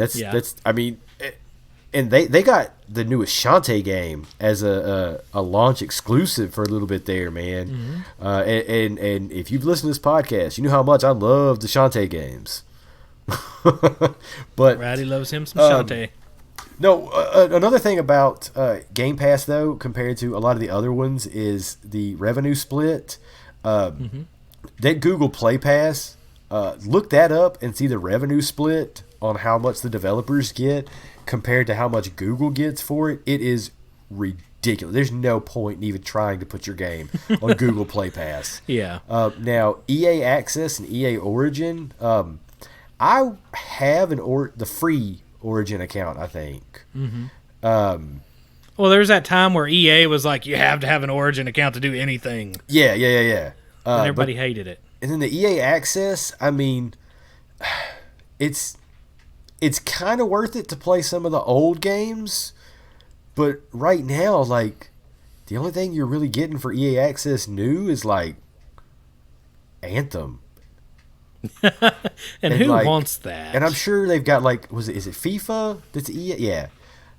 and they got the newest Shantae game as a launch exclusive for a little bit there, man. And if you've listened to this podcast, you know how much I love the Shantae games. But Ratty loves him some Shantae. No, another thing about Game Pass, though, compared to a lot of the other ones, is the revenue split. That Google Play Pass, look that up and see the revenue split on how much the developers get compared to how much Google gets for it. It is ridiculous. There's no point in even trying to put your game on Google Play Pass. Now, EA Access and EA Origin, I have the free Origin account, I think. Well, there's that time where EA was like, you have to have an Origin account to do anything. Yeah. And everybody hated it. And then the EA Access, I mean, it's kind of worth it to play some of the old games, but right now, the only thing you're really getting for EA Access new is Anthem. and who wants that? And I'm sure they've got is it FIFA? That's EA, yeah.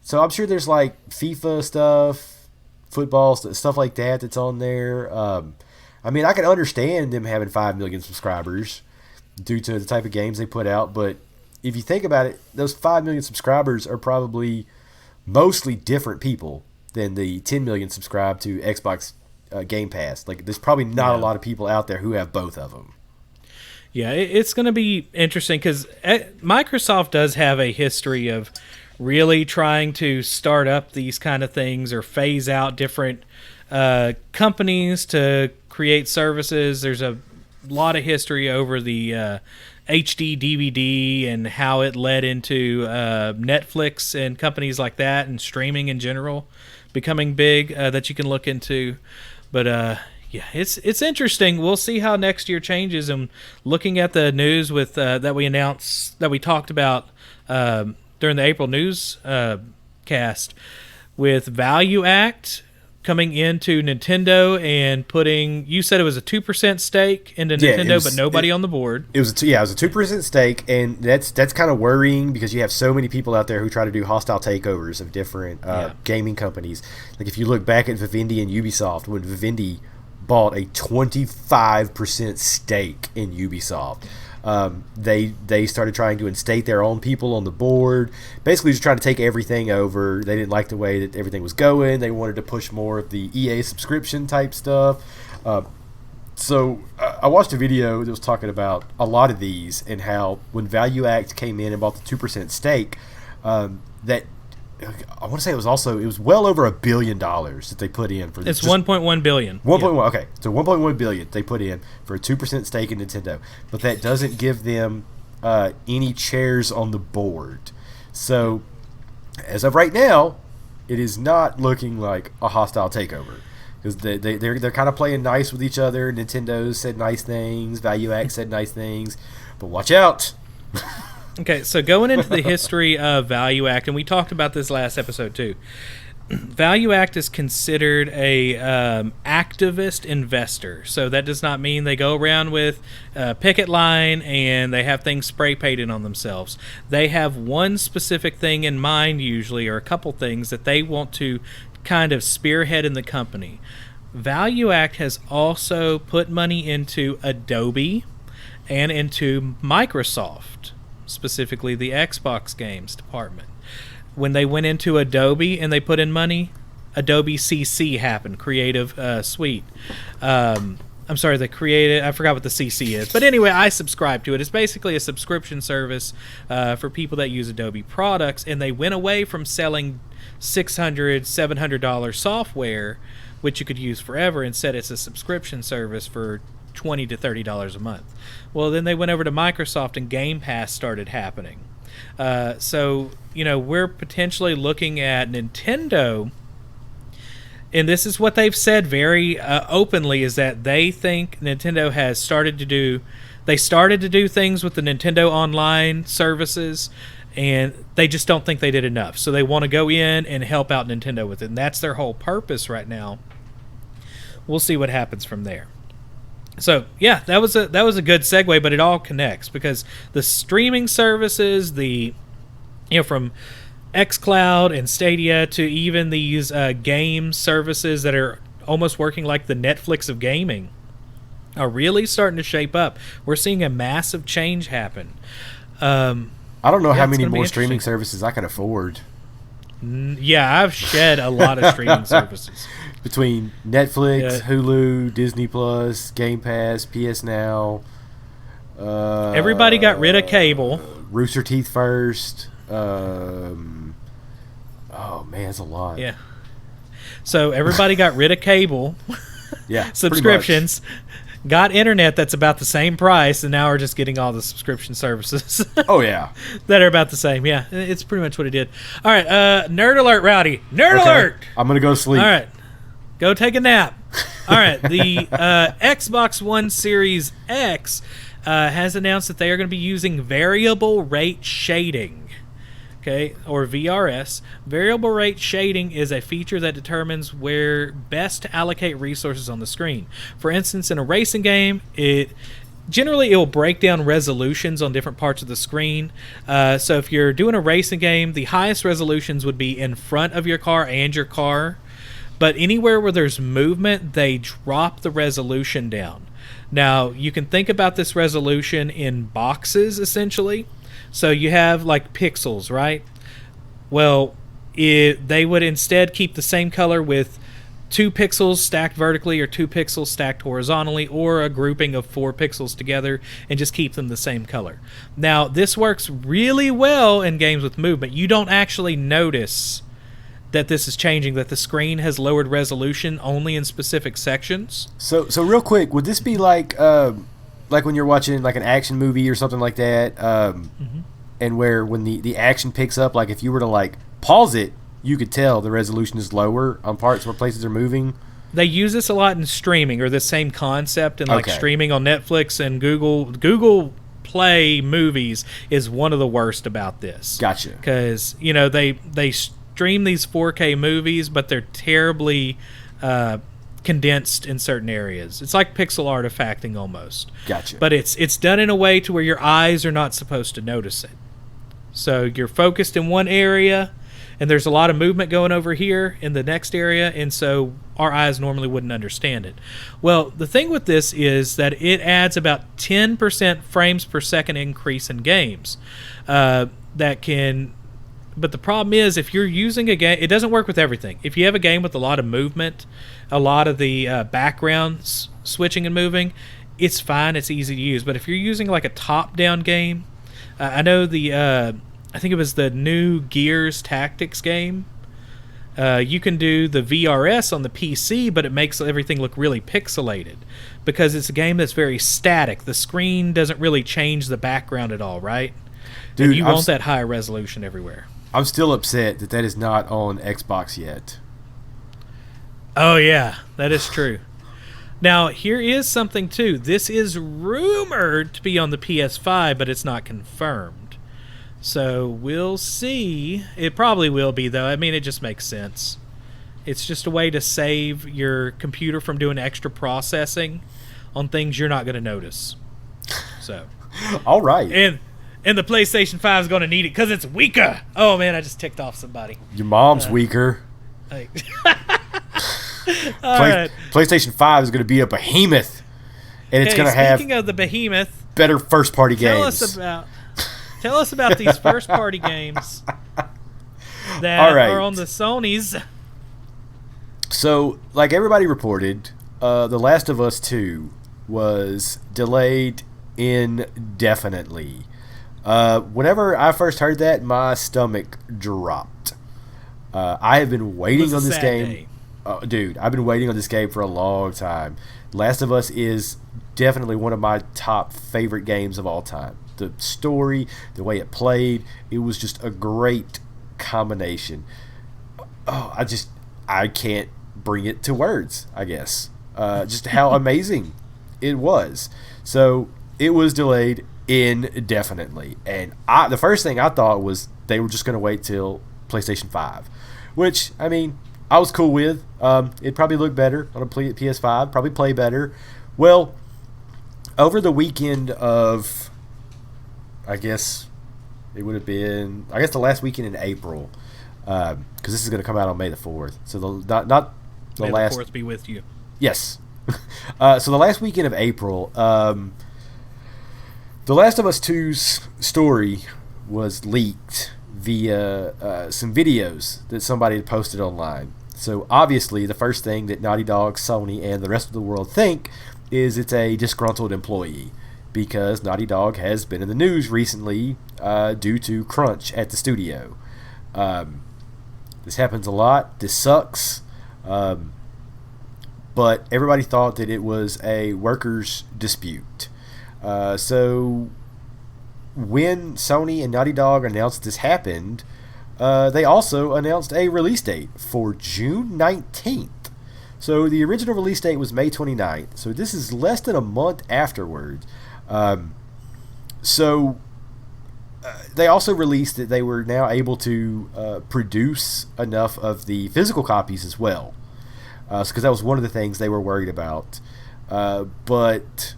So I'm sure there's FIFA stuff, football stuff like that's on there. I mean, I can understand them having 5 million subscribers due to the type of games they put out, but if you think about it, those 5 million subscribers are probably mostly different people than the 10 million subscribed to Xbox Game Pass. There's probably not a lot of people out there who have both of them. Yeah, it's going to be interesting because Microsoft does have a history of really trying to start up these kind of things or phase out different companies to create services. There's a lot of history over the HD DVD and how it led into Netflix and companies like that and streaming in general becoming big that you can look into. But it's interesting. We'll see how next year changes. And looking at the news with that we talked about during the April news cast with Value Act coming into Nintendo and putting, you said it was a 2% stake into Nintendo, but nobody on the board. It was a 2% stake, and that's kind of worrying because you have so many people out there who try to do hostile takeovers of different gaming companies. If you look back at Vivendi and Ubisoft, when Vivendi bought a 25% stake in Ubisoft, they started trying to instate their own people on the board, basically just trying to take everything over. They didn't like the way that everything was going. They wanted to push more of the EA subscription type stuff. So I watched a video that was talking about a lot of these and how when Value Act came in and bought the 2% stake, that I want to say it was well over $1 billion that they put in for this. It's 1.1 billion. 1.1. Okay, so 1.1 billion they put in for a 2% stake in Nintendo, but that doesn't give them any chairs on the board. So as of right now, it is not looking like a hostile takeover because they're kind of playing nice with each other. Nintendo said nice things, Value Act said nice things, but watch out. Okay, so going into the history of Value Act, and we talked about this last episode too, ValueAct is considered a activist investor. So that does not mean they go around with a picket line and they have things spray painted on themselves. They have one specific thing in mind usually, or a couple things that they want to kind of spearhead in the company. ValueAct has also put money into Adobe and into Microsoft, specifically the Xbox games department. When they went into Adobe and they put in money, Adobe CC happened, Creative Suite. I'm sorry, I forgot what the CC is. But anyway, I subscribe to it. It's basically a subscription service for people that use Adobe products, and they went away from selling $600, $700 software, which you could use forever. Instead, it's a subscription service for $20 to $30 a month. Well, then they went over to Microsoft and Game Pass started happening. So, we're potentially looking at Nintendo, and this is what they've said very openly, is that they think Nintendo has started to do things with the Nintendo Online services, and they just don't think they did enough. So they want to go in and help out Nintendo with it, and that's their whole purpose right now. We'll see what happens from there. So yeah, that was a good segue, but it all connects because the streaming services, from xCloud and Stadia to even these game services that are almost working like the Netflix of gaming, are really starting to shape up. We're seeing a massive change happen. I don't know how many more streaming services I can afford. Yeah, I've shed a lot of streaming services. Between Netflix, Hulu, Disney Plus, Game Pass, PS Now. Everybody got rid of cable. Rooster Teeth first. Oh, man, that's a lot. Yeah. So everybody got rid of cable. Yeah. Subscriptions. Got internet that's about the same price, and now we're just getting all the subscription services. Oh, yeah. That are about the same. Yeah, it's pretty much what it did. All right, nerd alert, Rowdy. Nerd alert! I'm going to go to sleep. All right. Go take a nap. All right, the Xbox One Series X has announced that they are going to be using variable rate shading. Okay, or VRS. Variable rate shading is a feature that determines where best to allocate resources on the screen. For instance, in a racing game, it will break down resolutions on different parts of the screen. So if you're doing a racing game, the highest resolutions would be in front of your car and your car. But anywhere where there's movement, they drop the resolution down. Now, you can think about this resolution in boxes, essentially. So you have like pixels, right? Well, they would instead keep the same color with 2 pixels stacked vertically or 2 pixels stacked horizontally, or a grouping of 4 pixels together and just keep them the same color. Now, this works really well in games with movement. You don't actually notice that this is changing, that the screen has lowered resolution only in specific sections. So real quick, would this be like when you're watching like an action movie or something like that, and where when the action picks up, like if you were to like pause it, you could tell the resolution is lower on parts where places are moving? They use this a lot in streaming, or the same concept in like streaming on Netflix and Google Play movies is one of the worst about this. Gotcha. Because they stream these 4K movies, but they're terribly condensed in certain areas. It's like pixel artifacting almost. Gotcha. But it's done in a way to where your eyes are not supposed to notice it. So you're focused in one area, and there's a lot of movement going over here in the next area, and so our eyes normally wouldn't understand it. Well, the thing with this is that it adds about 10% frames per second increase in games. But the problem is, if you're using a game, it doesn't work with everything. If you have a game with a lot of movement, a lot of the backgrounds switching and moving, it's fine, it's easy to use. But if you're using like a top-down game, I know I think it was the new Gears Tactics game. You can do the VRS on the PC, but it makes everything look really pixelated because it's a game that's very static. The screen doesn't really change the background at all, right? Dude, and you want that high resolution everywhere. I'm still upset that is not on Xbox yet. Oh, yeah, that is true. Now, here is something, too. This is rumored to be on the PS5, but it's not confirmed. So, we'll see. It probably will be, though. I mean, it just makes sense. It's just a way to save your computer from doing extra processing on things you're not going to notice. So, all right. And the PlayStation 5 is going to need it because it's weaker. Oh man, I just ticked off somebody. Your mom's weaker. Like, PlayStation 5 is going to be a behemoth, and it's going to have. Speaking of the behemoth, better first-party games. Tell us about these first-party games that are on the Sonys. So, like everybody reported, The Last of Us 2 was delayed indefinitely. Whenever I first heard that, my stomach dropped. I have been waiting on this game. Dude, I've been waiting on this game for a long time. Last of Us is definitely one of my top favorite games of all time. The story, the way it played, it was just a great combination. Oh, I can't bring it to words, I guess. Just how amazing it was. So it was delayed indefinitely, and the first thing I thought was they were just going to wait till PlayStation 5, which, I mean, I was cool with. It'd probably look better on a PS5, probably play better. Well, over the weekend of, I guess it would have been, the last weekend in April, because this is going to come out on May the 4th. So not the May last. the 4th be with you. Yes. So the last weekend of April, The Last of Us 2's story was leaked via some videos that somebody had posted online. So obviously the first thing that Naughty Dog, Sony, and the rest of the world think is it's a disgruntled employee, because Naughty Dog has been in the news recently due to crunch at the studio. This happens a lot. This sucks. But everybody thought that it was a workers' dispute. So when Sony and Naughty Dog announced this happened, they also announced a release date for June 19th. So the original release date was May 29th. So this is less than a month afterwards. They also released that they were now able to produce enough of the physical copies as well. Because that was one of the things they were worried about. But,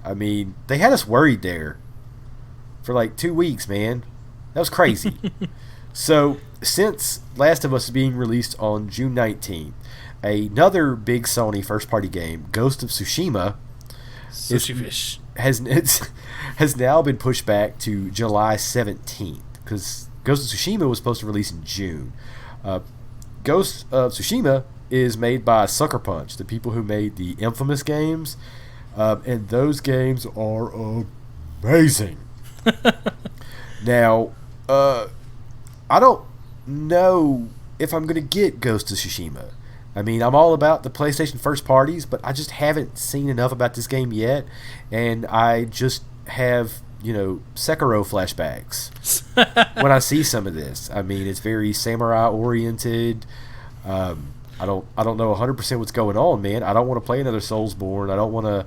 I mean, they had us worried there for like 2 weeks, man. That was crazy. So, since Last of Us is being released on June 19th, another big Sony first-party game, Ghost of Tsushima, has now been pushed back to July 17th, because Ghost of Tsushima was supposed to release in June. Ghost of Tsushima is made by Sucker Punch, the people who made the infamous games, and those games are amazing. Now, I don't know if I'm going to get Ghost of Tsushima. I mean, I'm all about the PlayStation first parties, but I just haven't seen enough about this game yet, and I just have, Sekiro flashbacks when I see some of this. I mean, it's very samurai oriented. I don't know 100% what's going on, man. I don't want to play another Soulsborne. I don't want to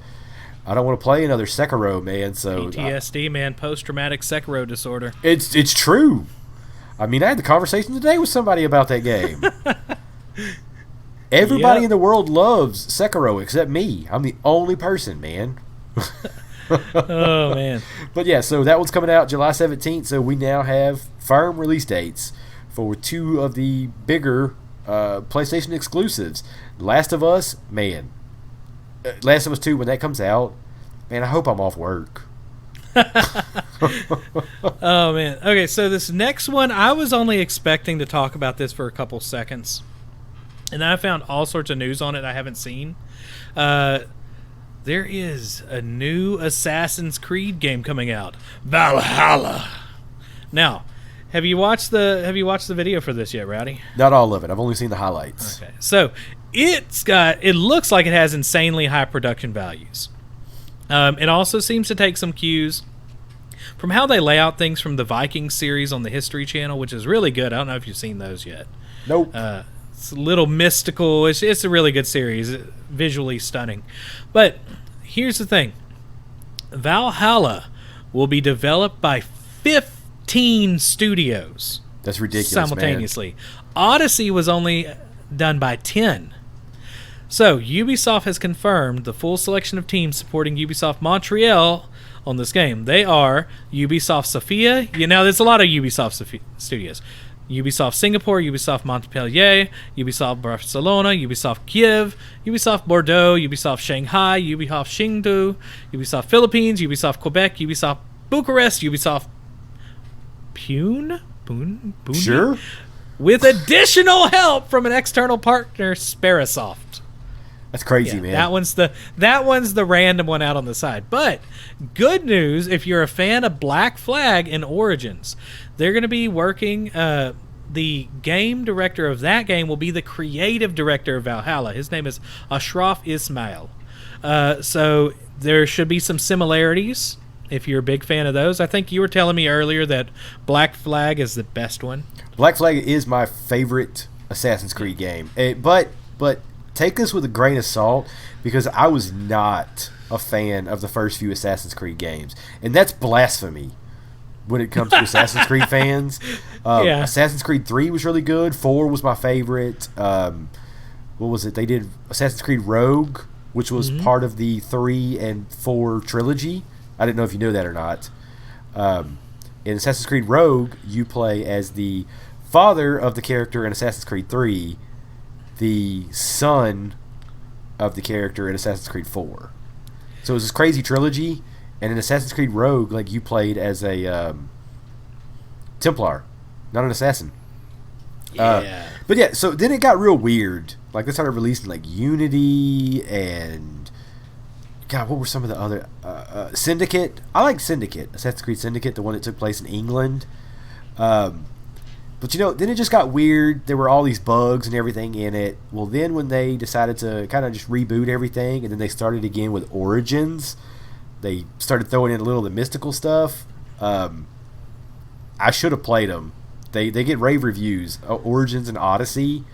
play another Sekiro, man. So PTSD, man, post-traumatic Sekiro disorder. It's true. I mean, I had the conversation today with somebody about that game. Everybody in the world loves Sekiro except me. I'm the only person, man. Oh, man. But yeah, so that one's coming out July 17th. So we now have firm release dates for two of the bigger PlayStation exclusives. Last of Us, man. Last of Us 2, when that comes out, man, I hope I'm off work. Oh, man. Okay, so this next one, I was only expecting to talk about this for a couple seconds. And then I found all sorts of news on it I haven't seen. There is a new Assassin's Creed game coming out, Valhalla. Now, have you watched the video for this yet, Rowdy? Not all of it. I've only seen the highlights. Okay, so it looks like it has insanely high production values. It also seems to take some cues from how they lay out things from the Vikings series on the History Channel, which is really good. I don't know if you've seen those yet. Nope. It's a little mystical. It's a really good series, visually stunning. But here's the thing. Valhalla will be developed by 15 studios. That's ridiculous, simultaneously. man. Odyssey was only done by 10. So, Ubisoft has confirmed the full selection of teams supporting Ubisoft Montreal on this game. They are Ubisoft Sofia. There's a lot of Ubisoft studios. Ubisoft Singapore, Ubisoft Montpellier, Ubisoft Barcelona, Ubisoft Kiev, Ubisoft Bordeaux, Ubisoft Shanghai, Ubisoft Chengdu, Ubisoft Philippines, Ubisoft Quebec, Ubisoft Bucharest, Ubisoft Pune? Sure. With additional help from an external partner, Sparasoft. That's crazy, man. That one's the random one out on the side. But good news, if you're a fan of Black Flag and Origins, they're going to be working. The game director of that game will be the creative director of Valhalla. His name is Ashraf Ismail. So there should be some similarities if you're a big fan of those. I think you were telling me earlier that Black Flag is the best one. Black Flag is my favorite Assassin's Creed game. But take this with a grain of salt, because I was not a fan of the first few Assassin's Creed games. And that's blasphemy when it comes to Assassin's Creed fans. Assassin's Creed 3 was really good. 4 was my favorite. What was it? They did Assassin's Creed Rogue, which was part of the 3 and 4 trilogy. I didn't know if you knew that or not. In Assassin's Creed Rogue, you play as the father of the character in Assassin's Creed 3, the son of the character in Assassin's Creed 4. So it was this crazy trilogy, and in Assassin's Creed Rogue, like, you played as a Templar, not an assassin. But yeah, so then it got real weird. Like, they started releasing like Unity and God, what were some of the other Syndicate? I like Syndicate, Assassin's Creed Syndicate, the one that took place in England. But then it just got weird. There were all these bugs and everything in it. Well, then when they decided to kind of just reboot everything, and then they started again with Origins, they started throwing in a little of the mystical stuff. I should have played them. They get rave reviews. Origins and Odyssey.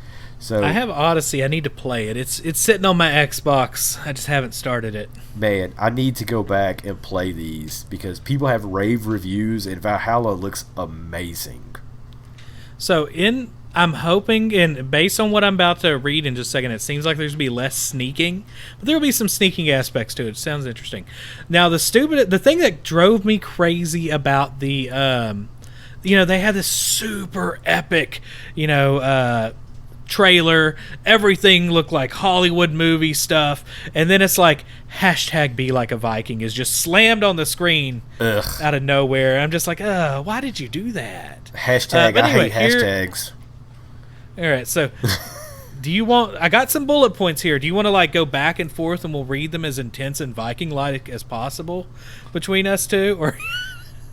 So I have Odyssey. I need to play it. It's sitting on my Xbox. I just haven't started it. Man, I need to go back and play these because people have rave reviews, and Valhalla looks amazing. So I'm hoping, and based on what I'm about to read in just a second, it seems like there's going to be less sneaking, but there will be some sneaking aspects to it. It sounds interesting. Now, the thing that drove me crazy about the, they had this super epic, trailer. Everything looked like Hollywood movie stuff, and then it's like #be like a Viking is just slammed on the screen out of nowhere. I'm just like, why did you do that? I hate hashtags. All right, so I got some bullet points here. Do you want to like go back and forth and we'll read them as intense and Viking-like as possible between us two?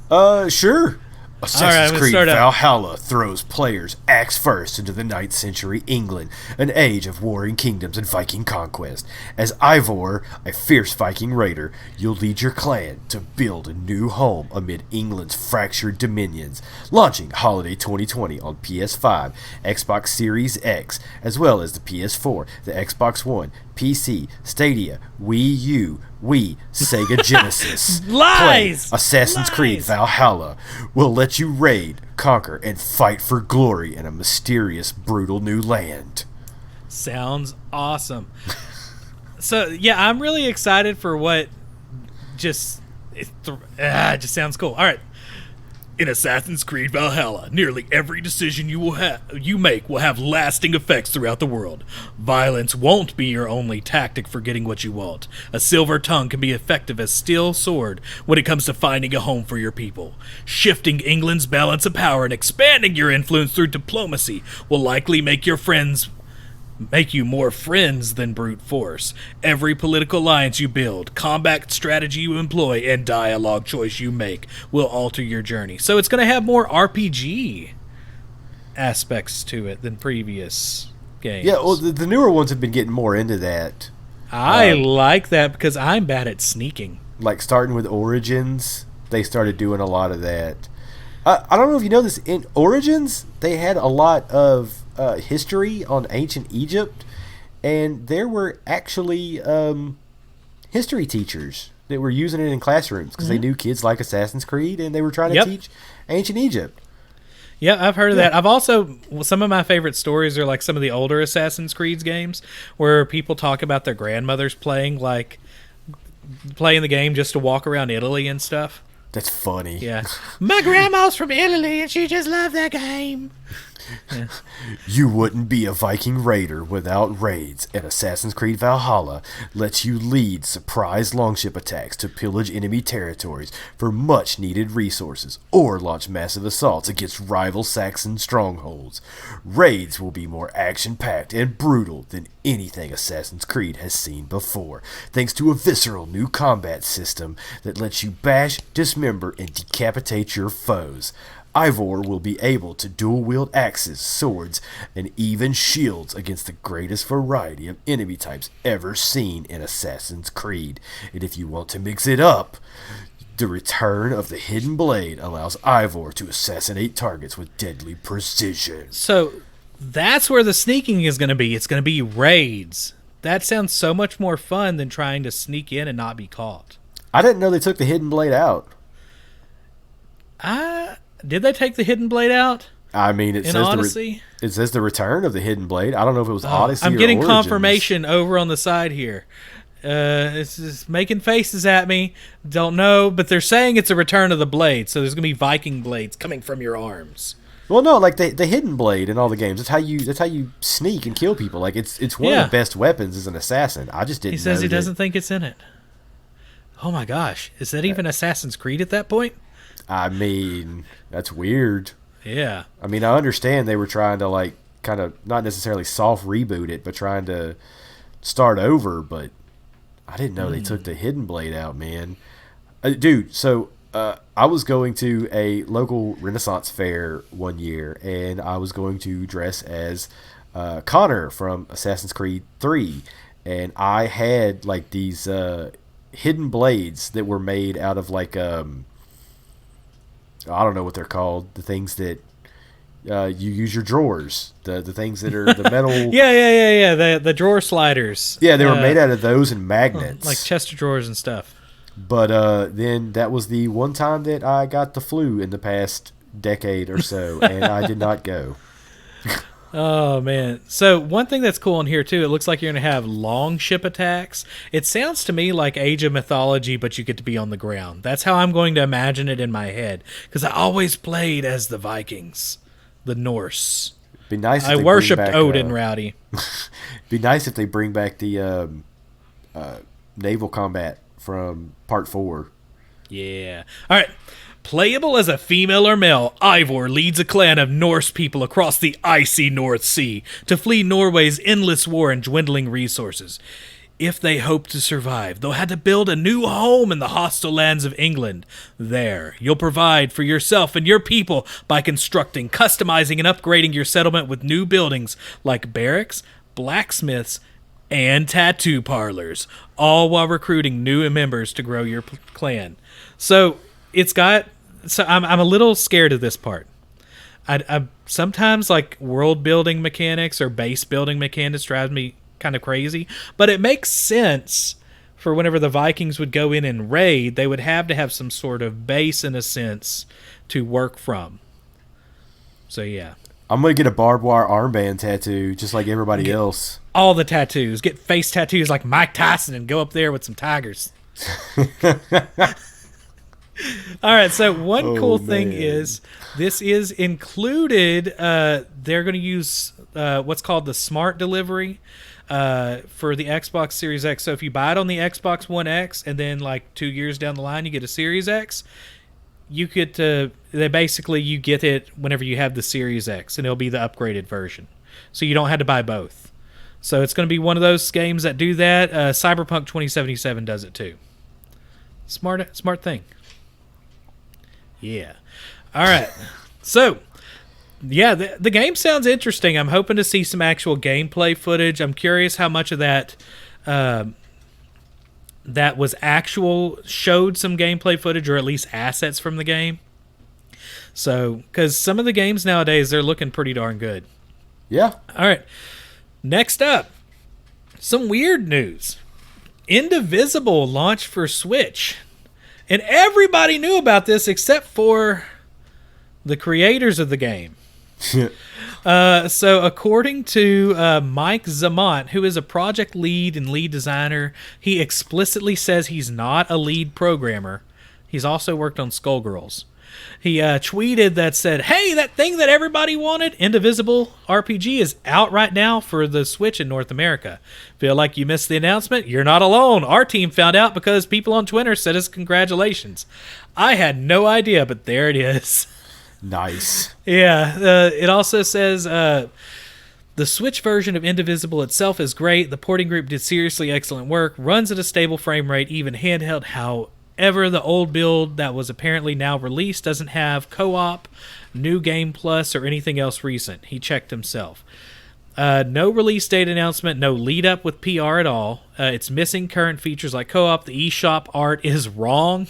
Or sure. Assassin's Creed start Valhalla throws players axe first into the 9th century England, an age of warring kingdoms and Viking conquest. As Ivor, a fierce Viking raider, you'll lead your clan to build a new home amid England's fractured dominions. Launching Holiday 2020 on PS5, Xbox Series X, as well as the PS4, the Xbox One, PC, Stadia, Wii U, Wii, Sega Genesis. Lies! Play Assassin's Creed Valhalla will let you raid, conquer, and fight for glory in a mysterious, brutal new land. Sounds awesome. So, yeah, I'm really excited for what just sounds cool. All right. In Assassin's Creed Valhalla, nearly every decision you make will have lasting effects throughout the world. Violence won't be your only tactic for getting what you want. A silver tongue can be effective as steel sword when it comes to finding a home for your people. Shifting England's balance of power and expanding your influence through diplomacy will likely make you more friends than brute force. Every political alliance you build, combat strategy you employ, and dialogue choice you make will alter your journey. So it's going to have more RPG aspects to it than previous games. Yeah, well, the newer ones have been getting more into that. I like that because I'm bad at sneaking. Like starting with Origins, they started doing a lot of that. I don't know if you know this. In Origins, they had a lot of history on ancient Egypt, and there were actually history teachers that were using it in classrooms because they knew kids like Assassin's Creed, and they were trying to teach ancient Egypt. Yeah, I've heard of that. I've also, some of my favorite stories are like some of the older Assassin's Creed games where people talk about their grandmothers playing the game just to walk around Italy and stuff. That's funny. Yeah. My grandma's from Italy and she just loved that game. Yeah. You wouldn't be a Viking raider without raids, and Assassin's Creed Valhalla lets you lead surprise longship attacks to pillage enemy territories for much needed resources, or launch massive assaults against rival Saxon strongholds. Raids will be more action-packed and brutal than anything Assassin's Creed has seen before, thanks to a visceral new combat system that lets you bash, dismember, and decapitate your foes. Ivor will be able to dual-wield axes, swords, and even shields against the greatest variety of enemy types ever seen in Assassin's Creed. And if you want to mix it up, the return of the Hidden Blade allows Ivor to assassinate targets with deadly precision. So that's where the sneaking is going to be. It's going to be raids. That sounds so much more fun than trying to sneak in and not be caught. I didn't know they took the Hidden Blade out. Did they take the Hidden Blade out? I mean, it in says Odyssey? It says the return of the Hidden Blade. I don't know if it was Odyssey or I'm getting Origins. confirmation over on the side here. It's just making faces at me. Don't know, but they're saying it's a return of the blade, so there's going to be Viking blades coming from your arms. Well, no, like the Hidden Blade in all the games. That's how you sneak and kill people. Like it's one of the best weapons as an assassin. I just didn't. He says know he that. doesn't think it's in it. Oh my gosh, is that even Assassin's Creed at that point? I mean, that's weird. Yeah. I mean, I understand they were trying to like kind of not necessarily soft reboot it, but trying to start over. But I didn't know they took the Hidden Blade out, man. Dude, so I was going to a local Renaissance fair one year, and I was going to dress as Connor from Assassin's Creed 3, and I had like these hidden blades that were made out of like I don't know what they're called. The things that you use your drawers. The things that are the metal. Yeah. The drawer sliders. Yeah, they were made out of those and magnets. Like chest of drawers and stuff. But then that was the one time that I got the flu in the past decade or so, and I did not go. Oh, man. So one thing that's cool in here, too, it looks like you're going to have long ship attacks. It sounds to me like Age of Mythology, but you get to be on the ground. That's how I'm going to imagine it in my head, because I always played as the Vikings, the Norse. Be nice. If I they worshipped bring back, Odin, Rowdy. Be nice if they bring back the naval combat from Part 4. Yeah. All right. Playable as a female or male, Ivor leads a clan of Norse people across the icy North Sea to flee Norway's endless war and dwindling resources. If they hope to survive, they'll have to build a new home in the hostile lands of England. There, you'll provide for yourself and your people by constructing, customizing, and upgrading your settlement with new buildings like barracks, blacksmiths, and tattoo parlors, all while recruiting new members to grow your clan. So I'm a little scared of this part. I sometimes like world building mechanics or base building mechanics drives me kind of crazy, but it makes sense for whenever the Vikings would go in and raid, they would have to have some sort of base in a sense to work from. So yeah. I'm going to get a barbed wire armband tattoo just like everybody else. All the tattoos. Get face tattoos like Mike Tyson and go up there with some tigers. All right, so one cool thing is this is included. They're going to use what's called the Smart Delivery for the Xbox Series X. So if you buy it on the Xbox One X and then like 2 years down the line you get a Series X, you get you get it whenever you have the Series X, and it'll be the upgraded version. So you don't have to buy both. So it's going to be one of those games that do that. Cyberpunk 2077 does it too. Smart thing. Yeah. All right. So, yeah, the game sounds interesting. I'm hoping to see some actual gameplay footage. I'm curious how much of that that was showed some gameplay footage or at least assets from the game. So, because some of the games nowadays, they're looking pretty darn good. Yeah. All right. Next up, some weird news. Indivisible launched for Switch. And everybody knew about this except for the creators of the game. So according to Mike Zamont, who is a project lead and lead designer, he explicitly says he's not a lead programmer. He's also worked on Skullgirls. He tweeted that said, "Hey, that thing that everybody wanted, Indivisible RPG, is out right now for the Switch in North America. Feel like you missed the announcement? You're not alone. Our team found out because people on Twitter said us congratulations. I had no idea, but there it is." Nice. Yeah, it also says the Switch version of Indivisible itself is great. The porting group did seriously excellent work. Runs at a stable frame rate, even handheld. However, the old build that was apparently now released doesn't have co-op, New Game Plus, or anything else recent. He checked himself. No release date announcement, no lead up with PR at all. It's missing current features like co-op. The eShop art is wrong.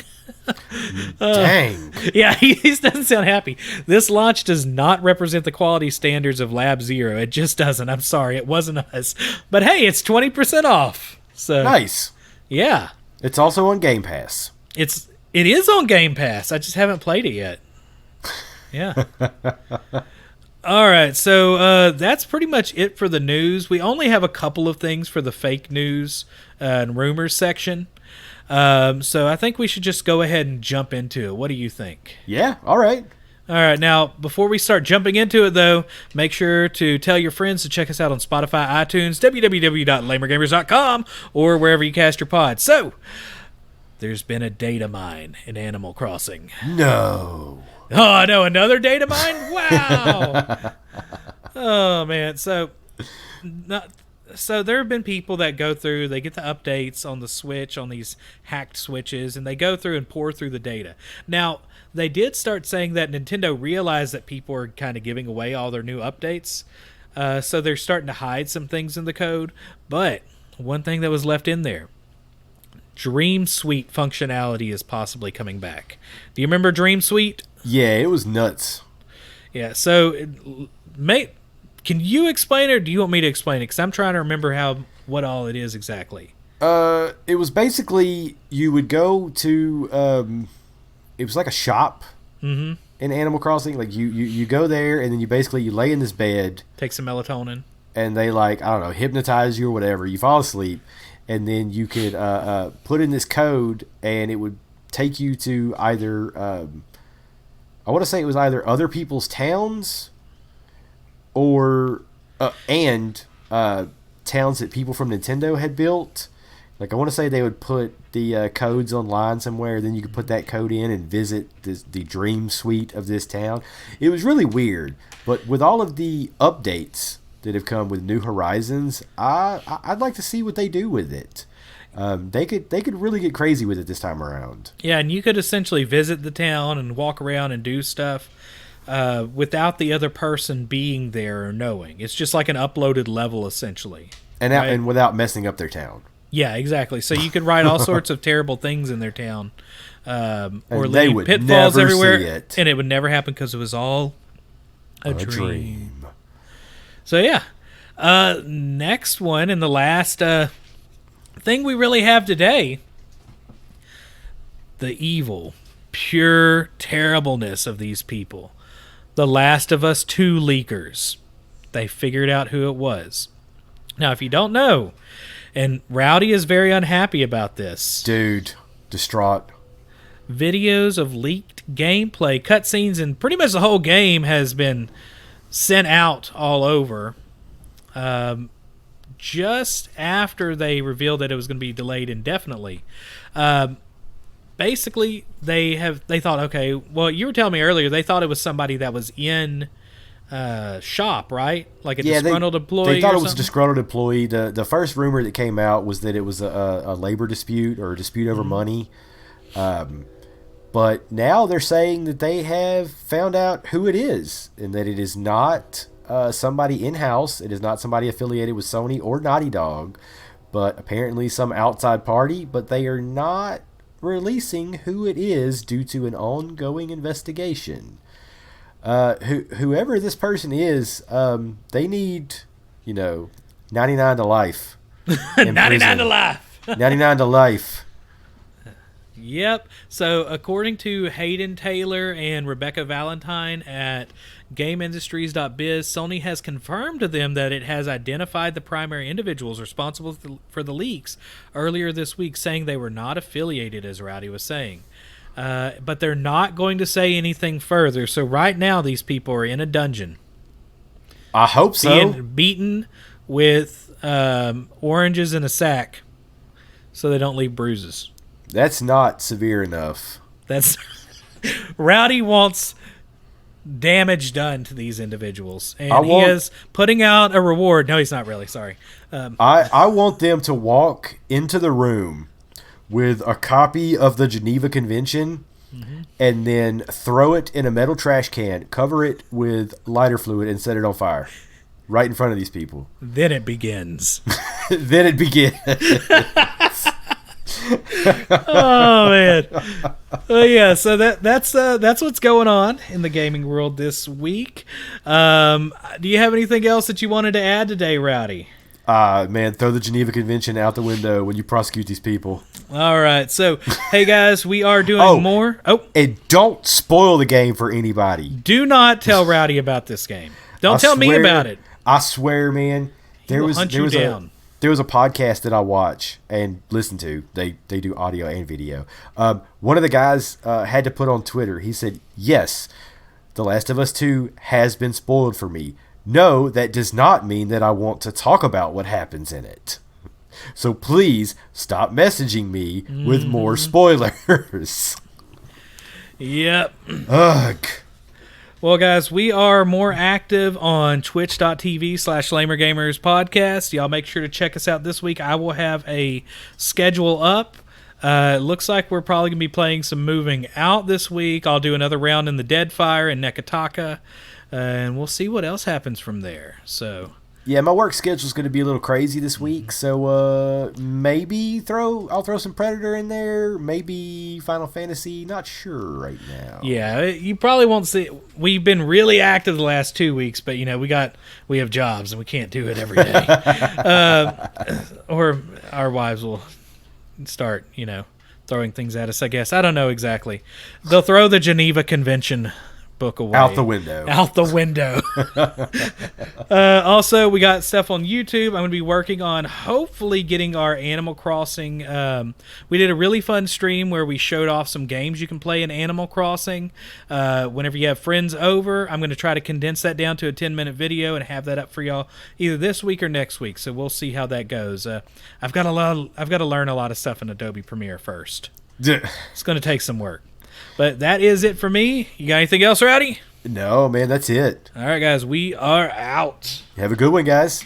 Dang. Yeah, he doesn't sound happy. This launch does not represent the quality standards of Lab Zero. It just doesn't. I'm sorry, it wasn't us. But hey, it's 20% off. So Nice. yeah, It's also on Game Pass. it is on Game Pass. I just haven't played it yet. Yeah. All right, so that's pretty much it for the news. We only have a couple of things for the fake news and rumors section. So I think we should just go ahead and jump into it. What do you think? Yeah, all right. All right, now, before we start jumping into it, though, make sure to tell your friends to check us out on Spotify, iTunes, www.lamergamers.com, or wherever you cast your pod. So, there's been a data mine in Animal Crossing. No. Oh, no, another data mine? Wow! Oh, man. So there have been people that go through, they get the updates on the Switch, on these hacked Switches, and they go through and pour through the data. Now, they did start saying that Nintendo realized that people are kind of giving away all their new updates, so they're starting to hide some things in the code. But one thing that was left in there, Dream Suite functionality is possibly coming back. Do you remember Dream Suite? Yeah, it was nuts. Yeah, so can you explain it, or do you want me to explain it? Because I'm trying to remember what all it is exactly. It was basically you would go to it was like a shop in Animal Crossing. Like you go there and then you lay in this bed, Take some melatonin, and they hypnotize you or whatever. You fall asleep, and then you could put in this code, and it would take you to either I want to say it was either other people's towns or towns that people from Nintendo had built. Like, I want to say they would put the codes online somewhere, then you could put that code in and visit the Dream Suite of this town. It was really weird, but with all of the updates that have come with New Horizons, I'd like to see what they do with it. They could really get crazy with it this time around. Yeah, and you could essentially visit the town and walk around and do stuff without the other person being there or knowing. It's just like an uploaded level, essentially. And without messing up their town. Yeah, exactly. So you could write all sorts of terrible things in their town, or they leave would pitfalls never everywhere, see it. and it would never happen because it was all a dream. dream. So yeah, next one and the last thing we really have today: the evil, pure terribleness of these people. The Last of Us 2 leakers. They figured out who it was. Now, if you don't know, and Rowdy is very unhappy about this. Dude, distraught. Videos of leaked gameplay, cutscenes, and pretty much the whole game has been sent out all over. Just after they revealed that it was going to be delayed indefinitely. Basically, they thought, okay, well, you were telling me earlier, they thought it was somebody that was in shop, right? Like a disgruntled employee. They thought or it was a something? disgruntled employee. The first rumor that came out was that it was a labor dispute or a dispute over money. But now they're saying that they have found out who it is, and that it is not somebody in-house. It is not somebody affiliated with Sony or Naughty Dog, but apparently some outside party. But they are not releasing who it is due to an ongoing investigation. Whoever this person is, they need, 99 to life. 99 to life. 99 to life. Yep. So according to Hayden Taylor and Rebecca Valentine at GameIndustries.biz, Sony has confirmed to them that it has identified the primary individuals responsible for the leaks earlier this week, saying they were not affiliated, as Rowdy was saying. But they're not going to say anything further. So right now, these people are in a dungeon. I hope so. Being beaten with oranges in a sack so they don't leave bruises. That's not severe enough. That's Rowdy wants damage done to these individuals, and he is putting out a reward. No, he's not really. Sorry. I want them to walk into the room with a copy of the Geneva Convention, and then throw it in a metal trash can, cover it with lighter fluid, and set it on fire right in front of these people. Then it begins. Then it begins. Oh man. Yeah, so that's what's going on in the gaming world this week. Do you have anything else that you wanted to add today, Rowdy? Man, throw the Geneva Convention out the window when you prosecute these people. All right. So, hey guys, we are doing more. And don't spoil the game for anybody. Do not tell Rowdy about this game. Don't tell me about it. I swear, man. There was a podcast that I watch and listen to. They do audio and video. One of the guys had to put on Twitter. He said, "Yes, The Last of Us 2 has been spoiled for me. No, that does not mean that I want to talk about what happens in it. So please stop messaging me with more spoilers." Yep. Ugh. Well, guys, we are more active on twitch.tv/LamerGamersPodcast. Y'all make sure to check us out this week. I will have a schedule up. It looks like we're probably going to be playing some Moving Out this week. I'll do another round in the Deadfire in Nekataka, and we'll see what else happens from there. So, yeah, my work schedule is going to be a little crazy this week, so maybe I'll throw some Predator in there, maybe Final Fantasy, not sure right now. Yeah, you probably won't see. We've been really active the last 2 weeks, but we have jobs and we can't do it every day. Or our wives will start, throwing things at us, I guess. I don't know exactly. They'll throw the Geneva Convention book away. Out the window. Also, we got stuff on YouTube. I'm going to be working on hopefully getting our Animal Crossing. We did a really fun stream where we showed off some games you can play in Animal Crossing. Whenever you have friends over, I'm going to try to condense that down to a 10-minute video and have that up for y'all either this week or next week. So we'll see how that goes. I've got to learn a lot of stuff in Adobe Premiere first. It's going to take some work. But that is it for me. You got anything else, Rowdy? No, man, that's it. All right, guys, we are out. Have a good one, guys.